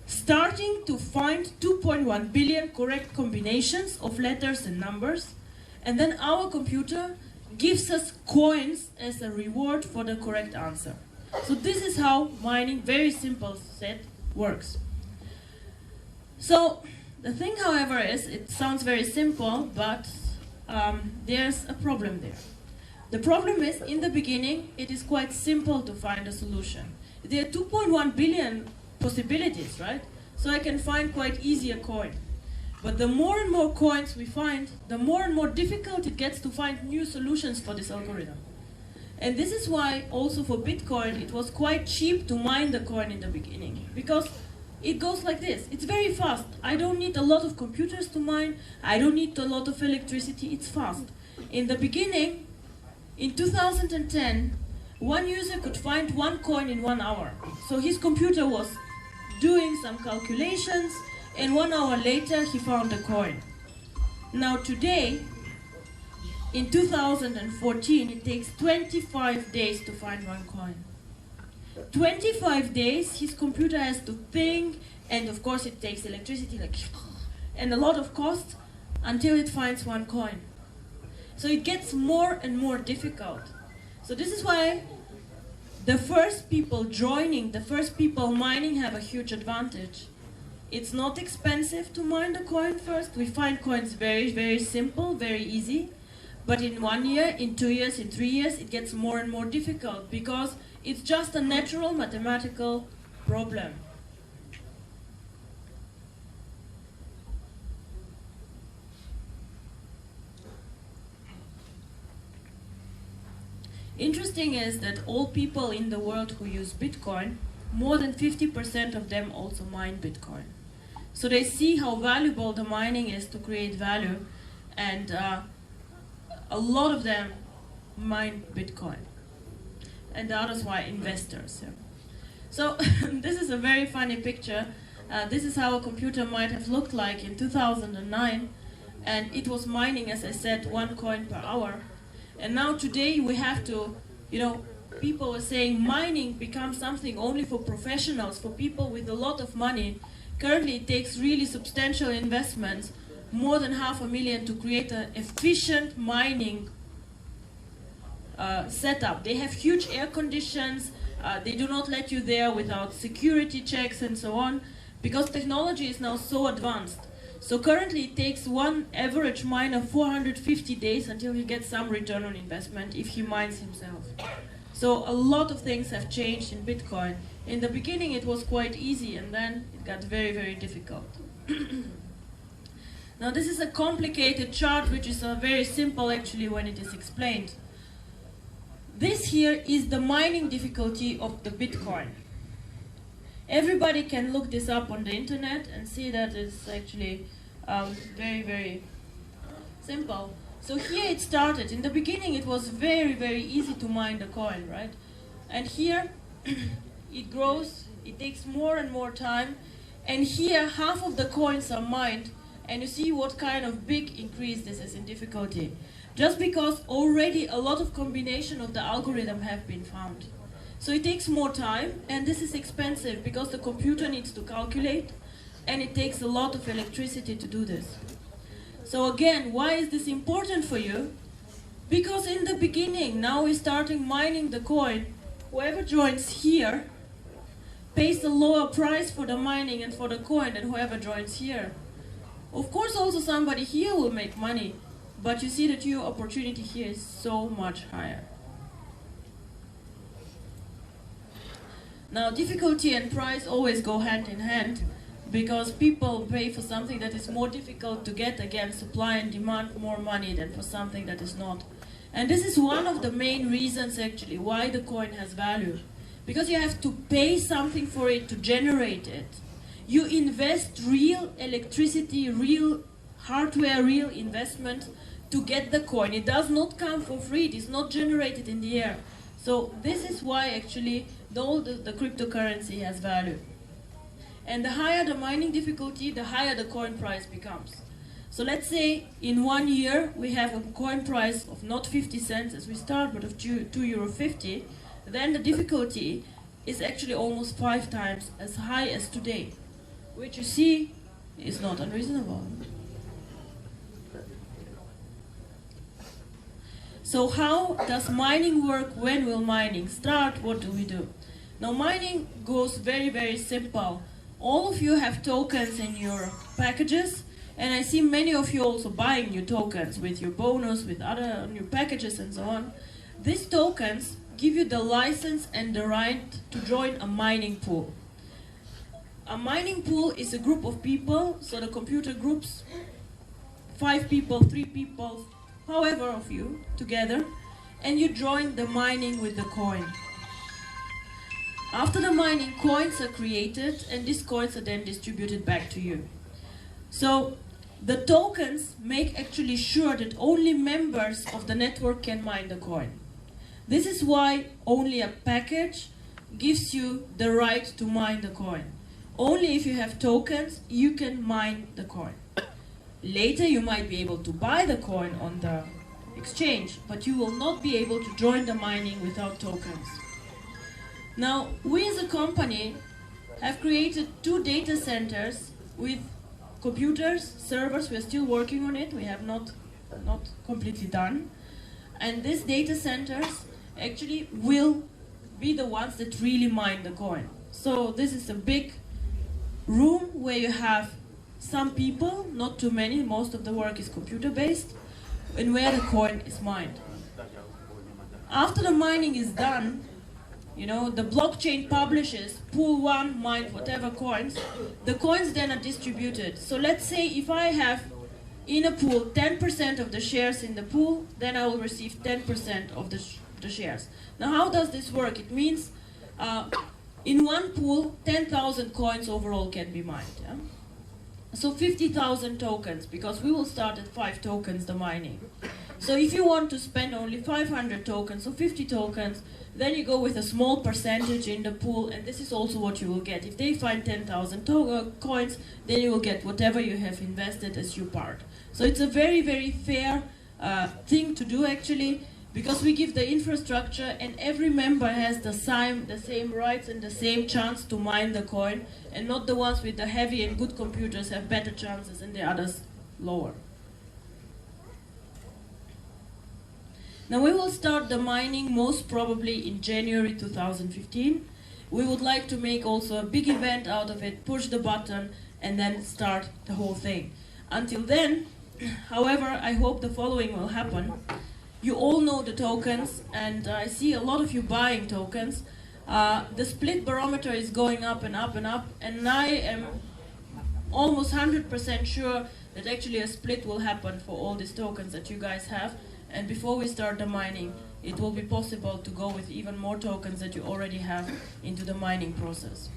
starting to find 2.1 billion correct combinations of letters and numbers. And then our computer gives us coins as a reward for the correct answer. So this is how mining, very simple set, works. So the thing, however, is it sounds very simple, but there's a problem there. The problem is, in the beginning, it is quite simple to find a solution. There are 2.1 billion possibilities, right? So I can find quite easy a coin. But the more and more coins we find, the more and more difficult it gets to find new solutions for this algorithm. And this is why also for Bitcoin it was quite cheap to mine the coin in the beginning, because it goes like this. It's very fast. I don't need a lot of computers to mine. I don't need a lot of electricity. It's fast. In the beginning, in 2010, one user could find 1 coin in 1 hour. So his computer was doing some calculations, and 1 hour later he found a coin. Now today, in 2014, it takes 25 days to find 1 coin. 25 days, his computer has to think, and of course it takes electricity, and a lot of cost, until it finds 1 coin. So it gets more and more difficult. So this is why the first people joining, the first people mining have a huge advantage. It's not expensive to mine the coin first. We find coins very, very simple, very easy. But in 1 year, in 2 years, in 3 years, it gets more and more difficult because it's just a natural mathematical problem. Interesting is that all people in the world who use Bitcoin, more than 50% of them also mine Bitcoin. So they see how valuable the mining is to create value, and a lot of them mine Bitcoin, and the others were investors. Yeah. So this is a very funny picture. This is how a computer might have looked like in 2009, and it was mining, as I said, 1 coin per hour. And now today we have to, people are saying mining becomes something only for professionals, for people with a lot of money. Currently it takes really substantial investments, more than $500,000 to create an efficient mining setup. They have huge air conditions, they do not let you there without security checks and so on, because technology is now so advanced. So currently it takes one average miner 450 days until he gets some return on investment if he mines himself. So a lot of things have changed in Bitcoin. In the beginning it was quite easy, and then it got very, very difficult. Now this is a complicated chart, which is very simple actually when it is explained. This here is the mining difficulty of the Bitcoin. Everybody can look this up on the internet and see that it's actually very, very simple. So here it started. In the beginning it was very, very easy to mine the coin, right? And here it grows, it takes more and more time, and here half of the coins are mined, and you see what kind of big increase this is in difficulty. Just because already a lot of combination of the algorithm have been found. So it takes more time, and this is expensive because the computer needs to calculate, and it takes a lot of electricity to do this. So again, why is this important for you? Because in the beginning, now we're starting mining the coin. Whoever joins here pays a lower price for the mining and for the coin than whoever joins here. Of course, also somebody here will make money, but you see that your opportunity here is so much higher. Now, difficulty and price always go hand in hand, because people pay for something that is more difficult to get. Again, supply and demand more money than for something that is not. And this is one of the main reasons actually why the coin has value. Because you have to pay something for it to generate it. You invest real electricity, real hardware, real investment to get the coin. It does not come for free, it is not generated in the air. So this is why actually the cryptocurrency has value. And the higher the mining difficulty, the higher the coin price becomes. So let's say in 1 year we have a coin price of not 50 cents as we start, but of €2.50, then the difficulty is actually almost 5 times as high as today, which you see is not unreasonable. So how does mining work? When will mining start? What do we do? Now mining goes very, very simple. All of you have tokens in your packages, and I see many of you also buying new tokens with your bonus, with other new packages and so on. These tokens give you the license and the right to join a mining pool. A mining pool is a group of people, so the computer groups 5 people, 3 people, however of you together, and you join the mining with the coin. After the mining, coins are created, and these coins are then distributed back to you. So the tokens make actually sure that only members of the network can mine the coin. This is why only a package gives you the right to mine the coin. Only if you have tokens, you can mine the coin. Later you might be able to buy the coin on the exchange, but you will not be able to join the mining without tokens. Now, we as a company have created 2 data centers with computers, servers. We're still working on it. We have not completely done. And these data centers actually will be the ones that really mine the coin. So this is a big room where you have some people, not too many, most of the work is computer-based, and where the coin is mined. After the mining is done, you know, the blockchain publishes pool 1 mined whatever coins. The coins then are distributed. So let's say if I have in a pool 10% of the shares in the pool, then I will receive 10% of the shares. Now how does this work? It means in one pool 10,000 coins overall can be mined. Yeah? So 50,000 tokens, because we will start at 5 tokens the mining. So if you want to spend only 500 tokens or 50 tokens, then you go with a small percentage in the pool, and this is also what you will get. If they find 10,000 coins, then you will get whatever you have invested as your part. So it's a very, very fair thing to do actually, because we give the infrastructure and every member has the same rights and the same chance to mine the coin, and not the ones with the heavy and good computers have better chances and the others lower. Now we will start the mining most probably in January 2015. We would like to make also a big event out of it, push the button, and then start the whole thing. Until then, however, I hope the following will happen. You all know the tokens, and I see a lot of you buying tokens. The split barometer is going up and up and up, and I am almost 100% sure that actually a split will happen for all these tokens that you guys have. And before we start the mining, it will be possible to go with even more tokens that you already have into the mining process.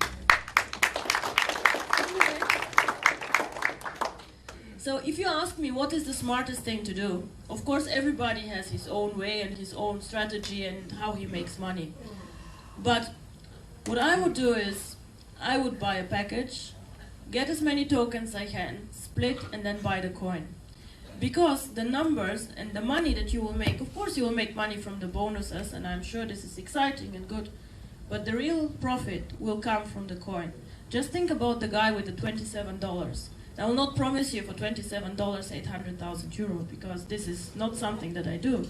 So if you ask me what is the smartest thing to do, of course everybody has his own way and his own strategy and how he makes money. But what I would do is, I would buy a package, get as many tokens I can, split, and then buy the coin. Because the numbers and the money that you will make, of course you will make money from the bonuses, and I'm sure this is exciting and good, but the real profit will come from the coin. Just think about the guy with the $27. I will not promise you for $27 800,000 euro, because this is not something that I do.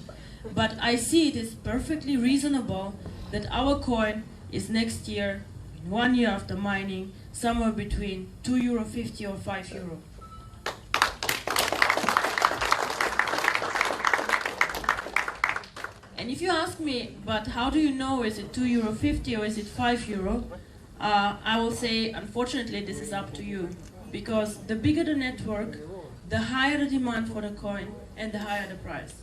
But I see it is perfectly reasonable that our coin is next year, in 1 year after mining, somewhere between €2.50 or €5. And if you ask me, but how do you know, is it €2.50 or is it €5? I will say, unfortunately, this is up to you. Because the bigger the network, the higher the demand for the coin and the higher the price.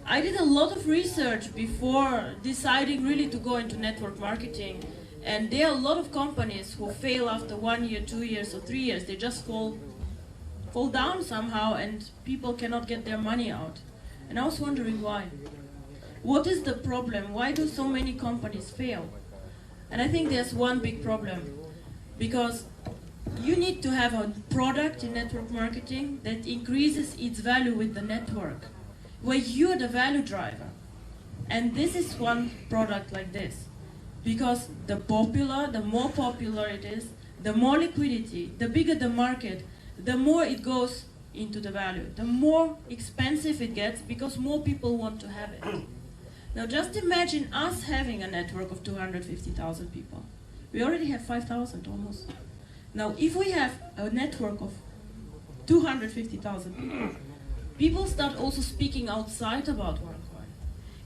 I did a lot of research before deciding really to go into network marketing. And there are a lot of companies who fail after 1 year, 2 years or 3 years. They just fall down somehow and people cannot get their money out. And I was wondering why. What is the problem? Why do so many companies fail? And I think there's one big problem. Because you need to have a product in network marketing that increases its value with the network, where you're the value driver. And this is one product like this. Because the more popular it is, the more liquidity, the bigger the market, the more it goes into the value. The more expensive it gets because more people want to have it. Now just imagine us having a network of 250,000 people. We already have 5,000 almost. Now if we have a network of 250,000 people, people start also speaking outside about OneCoin.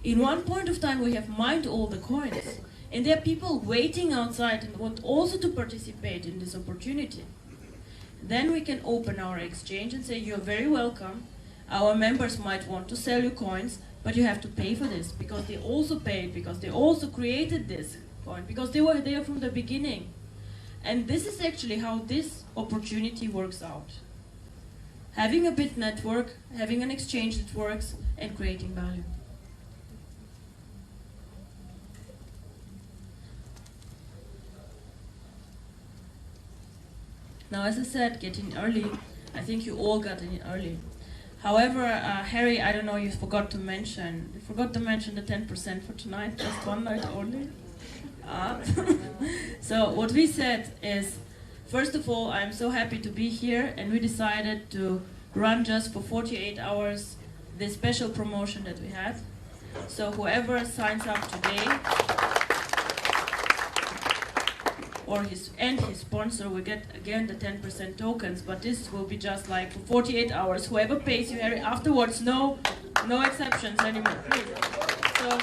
In one point of time we have mined all the coins, and there are people waiting outside and want also to participate in this opportunity. Then we can open our exchange and say, you're very welcome. Our members might want to sell you coins, but you have to pay for this, because they also paid, because they also created this coin, because they were there from the beginning. And this is actually how this opportunity works out. Having a bit network, having an exchange that works, and creating value. Now, as I said, get in early. I think you all got in early. However, Harry, I don't know, you forgot to mention the 10% for tonight, just one night only. So what we said is, first of all, I'm so happy to be here, and we decided to run just for 48 hours this special promotion that we had. So whoever signs up today, or his sponsor will get again the 10% tokens, but this will be just like for 48 hours. Whoever pays you, Harry, afterwards, no exceptions anymore, please. So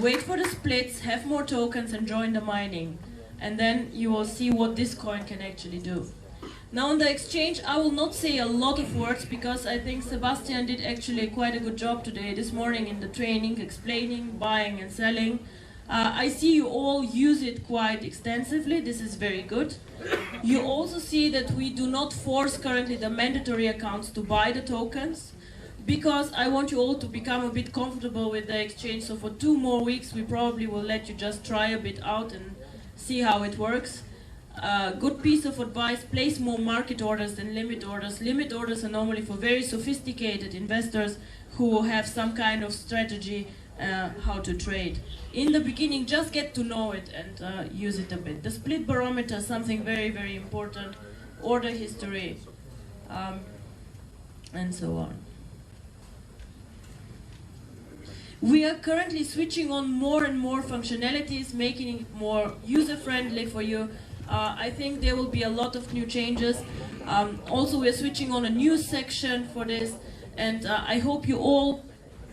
wait for the splits, have more tokens, and join the mining, and then you will see what this coin can actually do. Now on the exchange, I will not say a lot of words because I think Sebastian did actually quite a good job today, this morning in the training, explaining, buying and selling. I see you all use it quite extensively. This is very good. You also see that we do not force currently the mandatory accounts to buy the tokens, because I want you all to become a bit comfortable with the exchange. So for 2 more weeks, we probably will let you just try a bit out and see how it works. Good piece of advice, place more market orders than limit orders. Limit orders are normally for very sophisticated investors who have some kind of strategy how to trade. In the beginning, just get to know it and use it a bit. The split barometer is something very, very important. Order history, and so on. We are currently switching on more and more functionalities, making it more user-friendly for you. I think there will be a lot of new changes. Also, we're switching on a news section for this, and I hope you all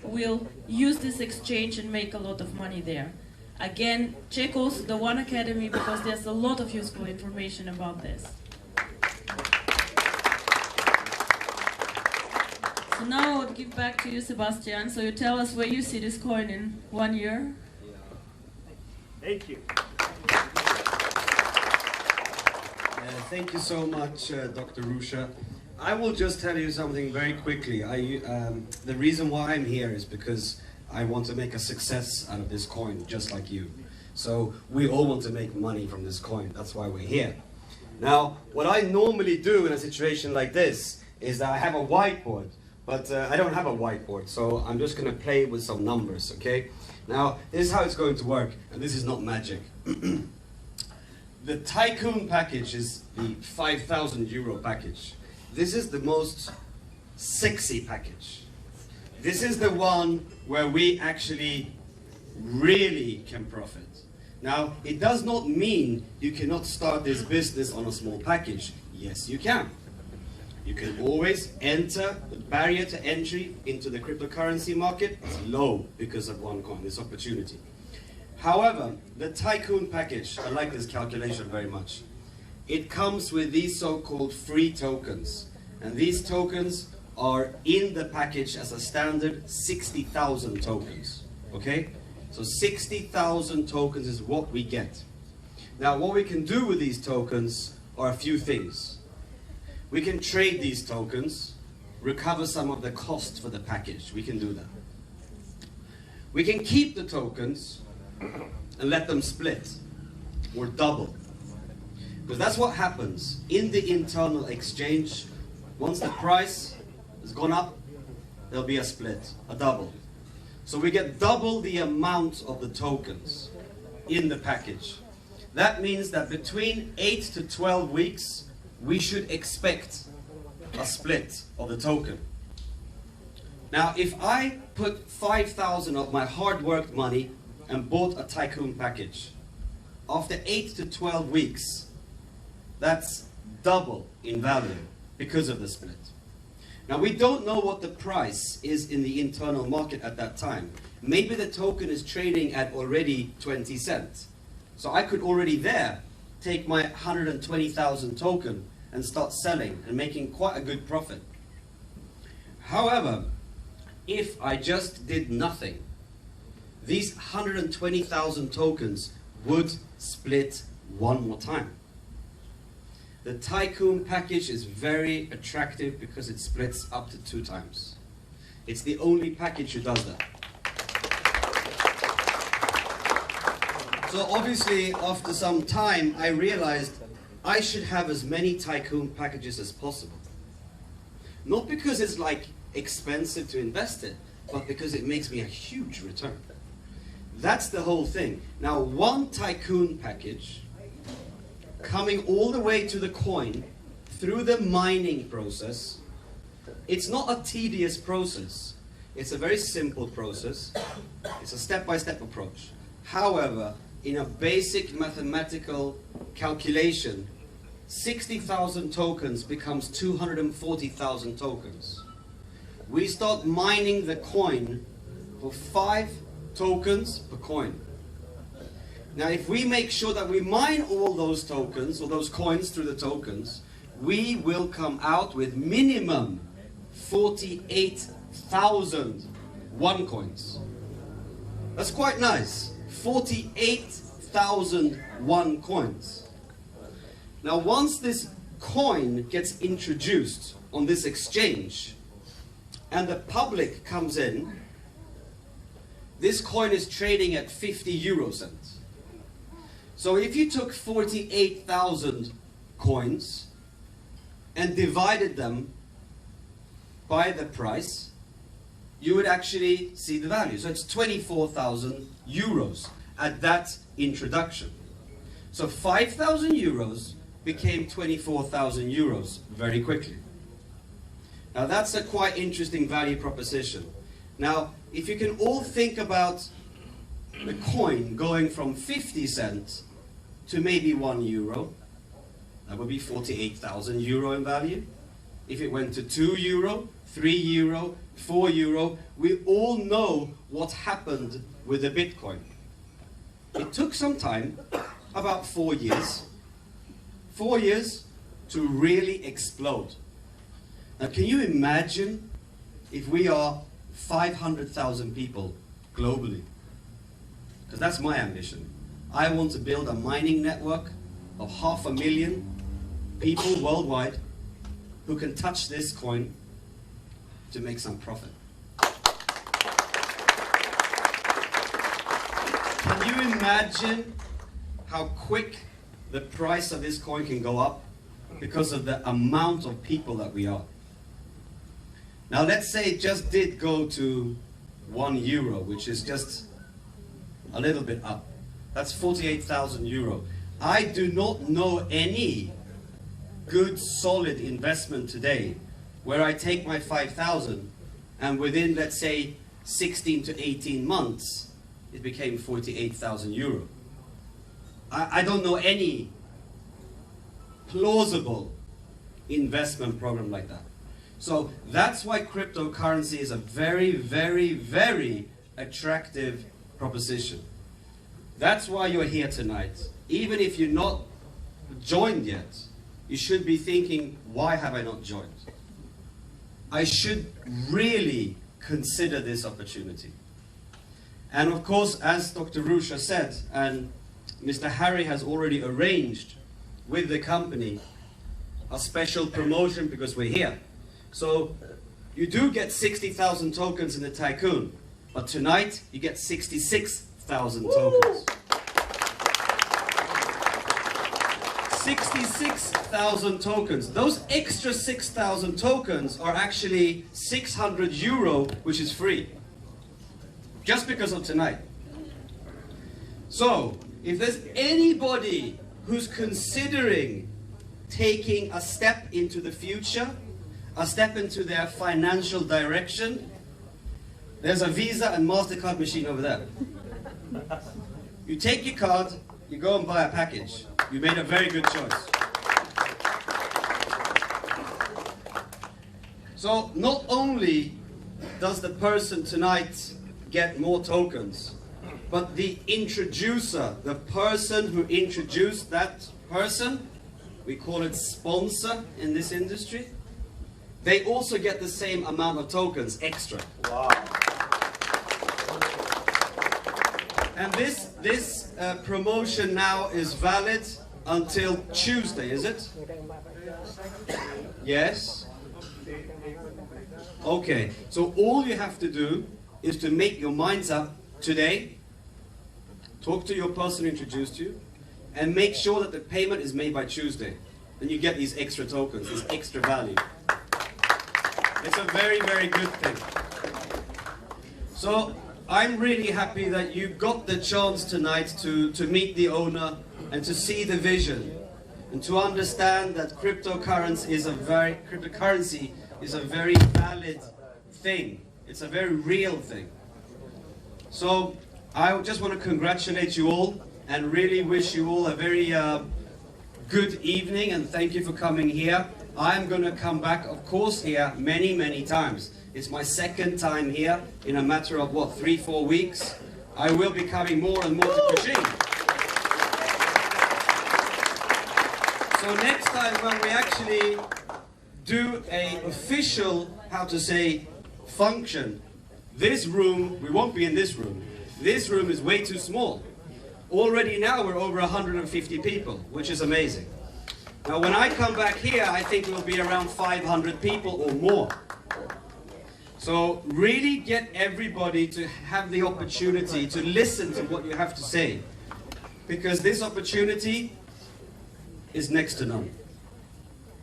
will use this exchange and make a lot of money there. Again, check also the One Academy, because there's a lot of useful information about this. So now I would give back to you, Sebastian. So you tell us where you see this coin in 1 year. Thank you. Thank you so much, Dr. Ruja. I will just tell you something very quickly. The reason why I'm here is because I want to make a success out of this coin, just like you. So we all want to make money from this coin. That's why we're here. Now, what I normally do in a situation like this is that I have a whiteboard, but I don't have a whiteboard, so I'm just going to play with some numbers, okay? Now, this is how it's going to work, and this is not magic. The Tycoon package is the 5,000 euro package. This is the most sexy package. This is the one where we actually really can profit. Now, it does not mean you cannot start this business on a small package. Yes, you can. You can always enter. The barrier to entry into the cryptocurrency market is low because of OneCoin, this opportunity. However, the Tycoon package, I like this calculation very much. It comes with these so-called free tokens. And these tokens are in the package as a standard 60,000 tokens. Okay? So 60,000 tokens is what we get. Now, what we can do with these tokens are a few things. We can trade these tokens, recover some of the cost for the package. We can do that. We can keep the tokens and let them split or double. Because that's what happens in the internal exchange. Once the price has gone up, there'll be a split, a double. So we get double the amount of the tokens in the package. That means that between 8 to 12 weeks, we should expect a split of the token. Now, if I put 5,000 of my hard-worked money and bought a Tycoon package, after 8 to 12 weeks, that's double in value because of the split. Now, we don't know what the price is in the internal market at that time. Maybe the token is trading at already 20 cents. So I could already there take my 120,000 token and start selling and making quite a good profit. However, if I just did nothing, these 120,000 tokens would split one more time. The Tycoon package is very attractive because it splits up to 2 times. It's the only package that does that. So obviously, after some time, I realized I should have as many Tycoon packages as possible. Not because it's like expensive to invest in, but because it makes me a huge return. That's the whole thing. Now, one Tycoon package coming all the way to the coin through the mining process, it's not a tedious process. It's a very simple process. It's a step-by-step approach. However, in a basic mathematical calculation, 60,000 tokens becomes 240,000 tokens. We start mining the coin for 5 tokens per coin. Now, if we make sure that we mine all those tokens, or those coins through the tokens, we will come out with minimum 48,000 OneCoins. That's quite nice. 48,000 OneCoins. Now, once this coin gets introduced on this exchange, and the public comes in, this coin is trading at 50 euro cents. So if you took 48,000 coins and divided them by the price, you would actually see the value. So it's 24,000 euros at that introduction. So 5,000 euros became 24,000 euros very quickly. Now that's a quite interesting value proposition. Now, if you can all think about the coin going from 50 cents to maybe 1 euro, that would be 48,000 euro in value. If it went to 2 euro, 3 euro, 4 euro, we all know what happened with the Bitcoin. It took some time, about 4 years. 4 years to really explode. Now, can you imagine if we are 500,000 people globally? Because that's my ambition. I want to build a mining network of 500,000 people worldwide who can touch this coin to make some profit. Can you imagine how quick the price of this coin can go up because of the amount of people that we are? Now let's say it just did go to €1, which is just a little bit up. That's 48,000 euro. I do not know any good solid investment today where I take my 5,000 and within, let's say, 16 to 18 months it became 48,000 euro. I don't know any plausible investment program like that. So that's why cryptocurrency is a very, very, very attractive proposition. That's why you're here tonight. Even if you're not joined yet, you should be thinking, why have I not joined? I should really consider this opportunity. And of course, as Dr. Ruja said, and Mr. Harry has already arranged with the company a special promotion because we're here. So you do get 60,000 tokens in the Tycoon, but tonight you get 66,000 tokens. 66,000 tokens. Those extra 6,000 tokens are actually 600 euro, which is free. Just because of tonight. So, if there's anybody who's considering taking a step into the future, a step into their financial direction, there's a Visa and MasterCard machine over there. You take your card, you go and buy a package. You made a very good choice. So not only does the person tonight get more tokens, but the introducer, the person who introduced that person, we call it sponsor in this industry, they also get the same amount of tokens extra. Wow. And this promotion now is valid until Tuesday, is it? Yes? Okay, so all you have to do is to make your minds up today, talk to your person who introduced you, and make sure that the payment is made by Tuesday. Then you get these extra tokens, this extra value. It's a very, very good thing. So I'm really happy that you got the chance tonight to meet the owner and to see the vision and to understand that cryptocurrency is a very valid thing. It's a very real thing. So I just want to congratulate you all and really wish you all a very good evening, and thank you for coming here. I'm going to come back, of course, here many, many times. It's my second time here in a matter of, what, 3-4 weeks. I will be coming more and more to Beijing. So next time when we actually do an official, how to say, function, this room, we won't be in this room. This room is way too small. Already now we're over 150 people, which is amazing. Now when I come back here, I think we'll be around 500 people or more. So really get everybody to have the opportunity to listen to what you have to say. Because this opportunity is next to none.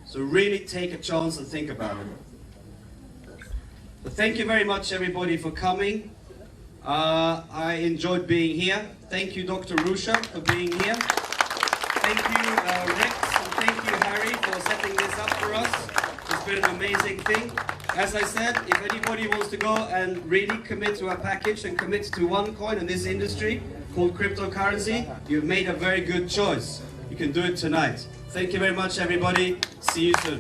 So really take a chance and think about it. But thank you very much everybody for coming. I enjoyed being here. Thank you Dr. Ruja for being here. Thank you Rex and thank you Harry for setting this up for us. It's been an amazing thing. As I said, if anybody wants to go and really commit to a package and commit to OneCoin in this industry called cryptocurrency, you've made a very good choice. You can do it tonight. Thank you very much everybody. See you soon.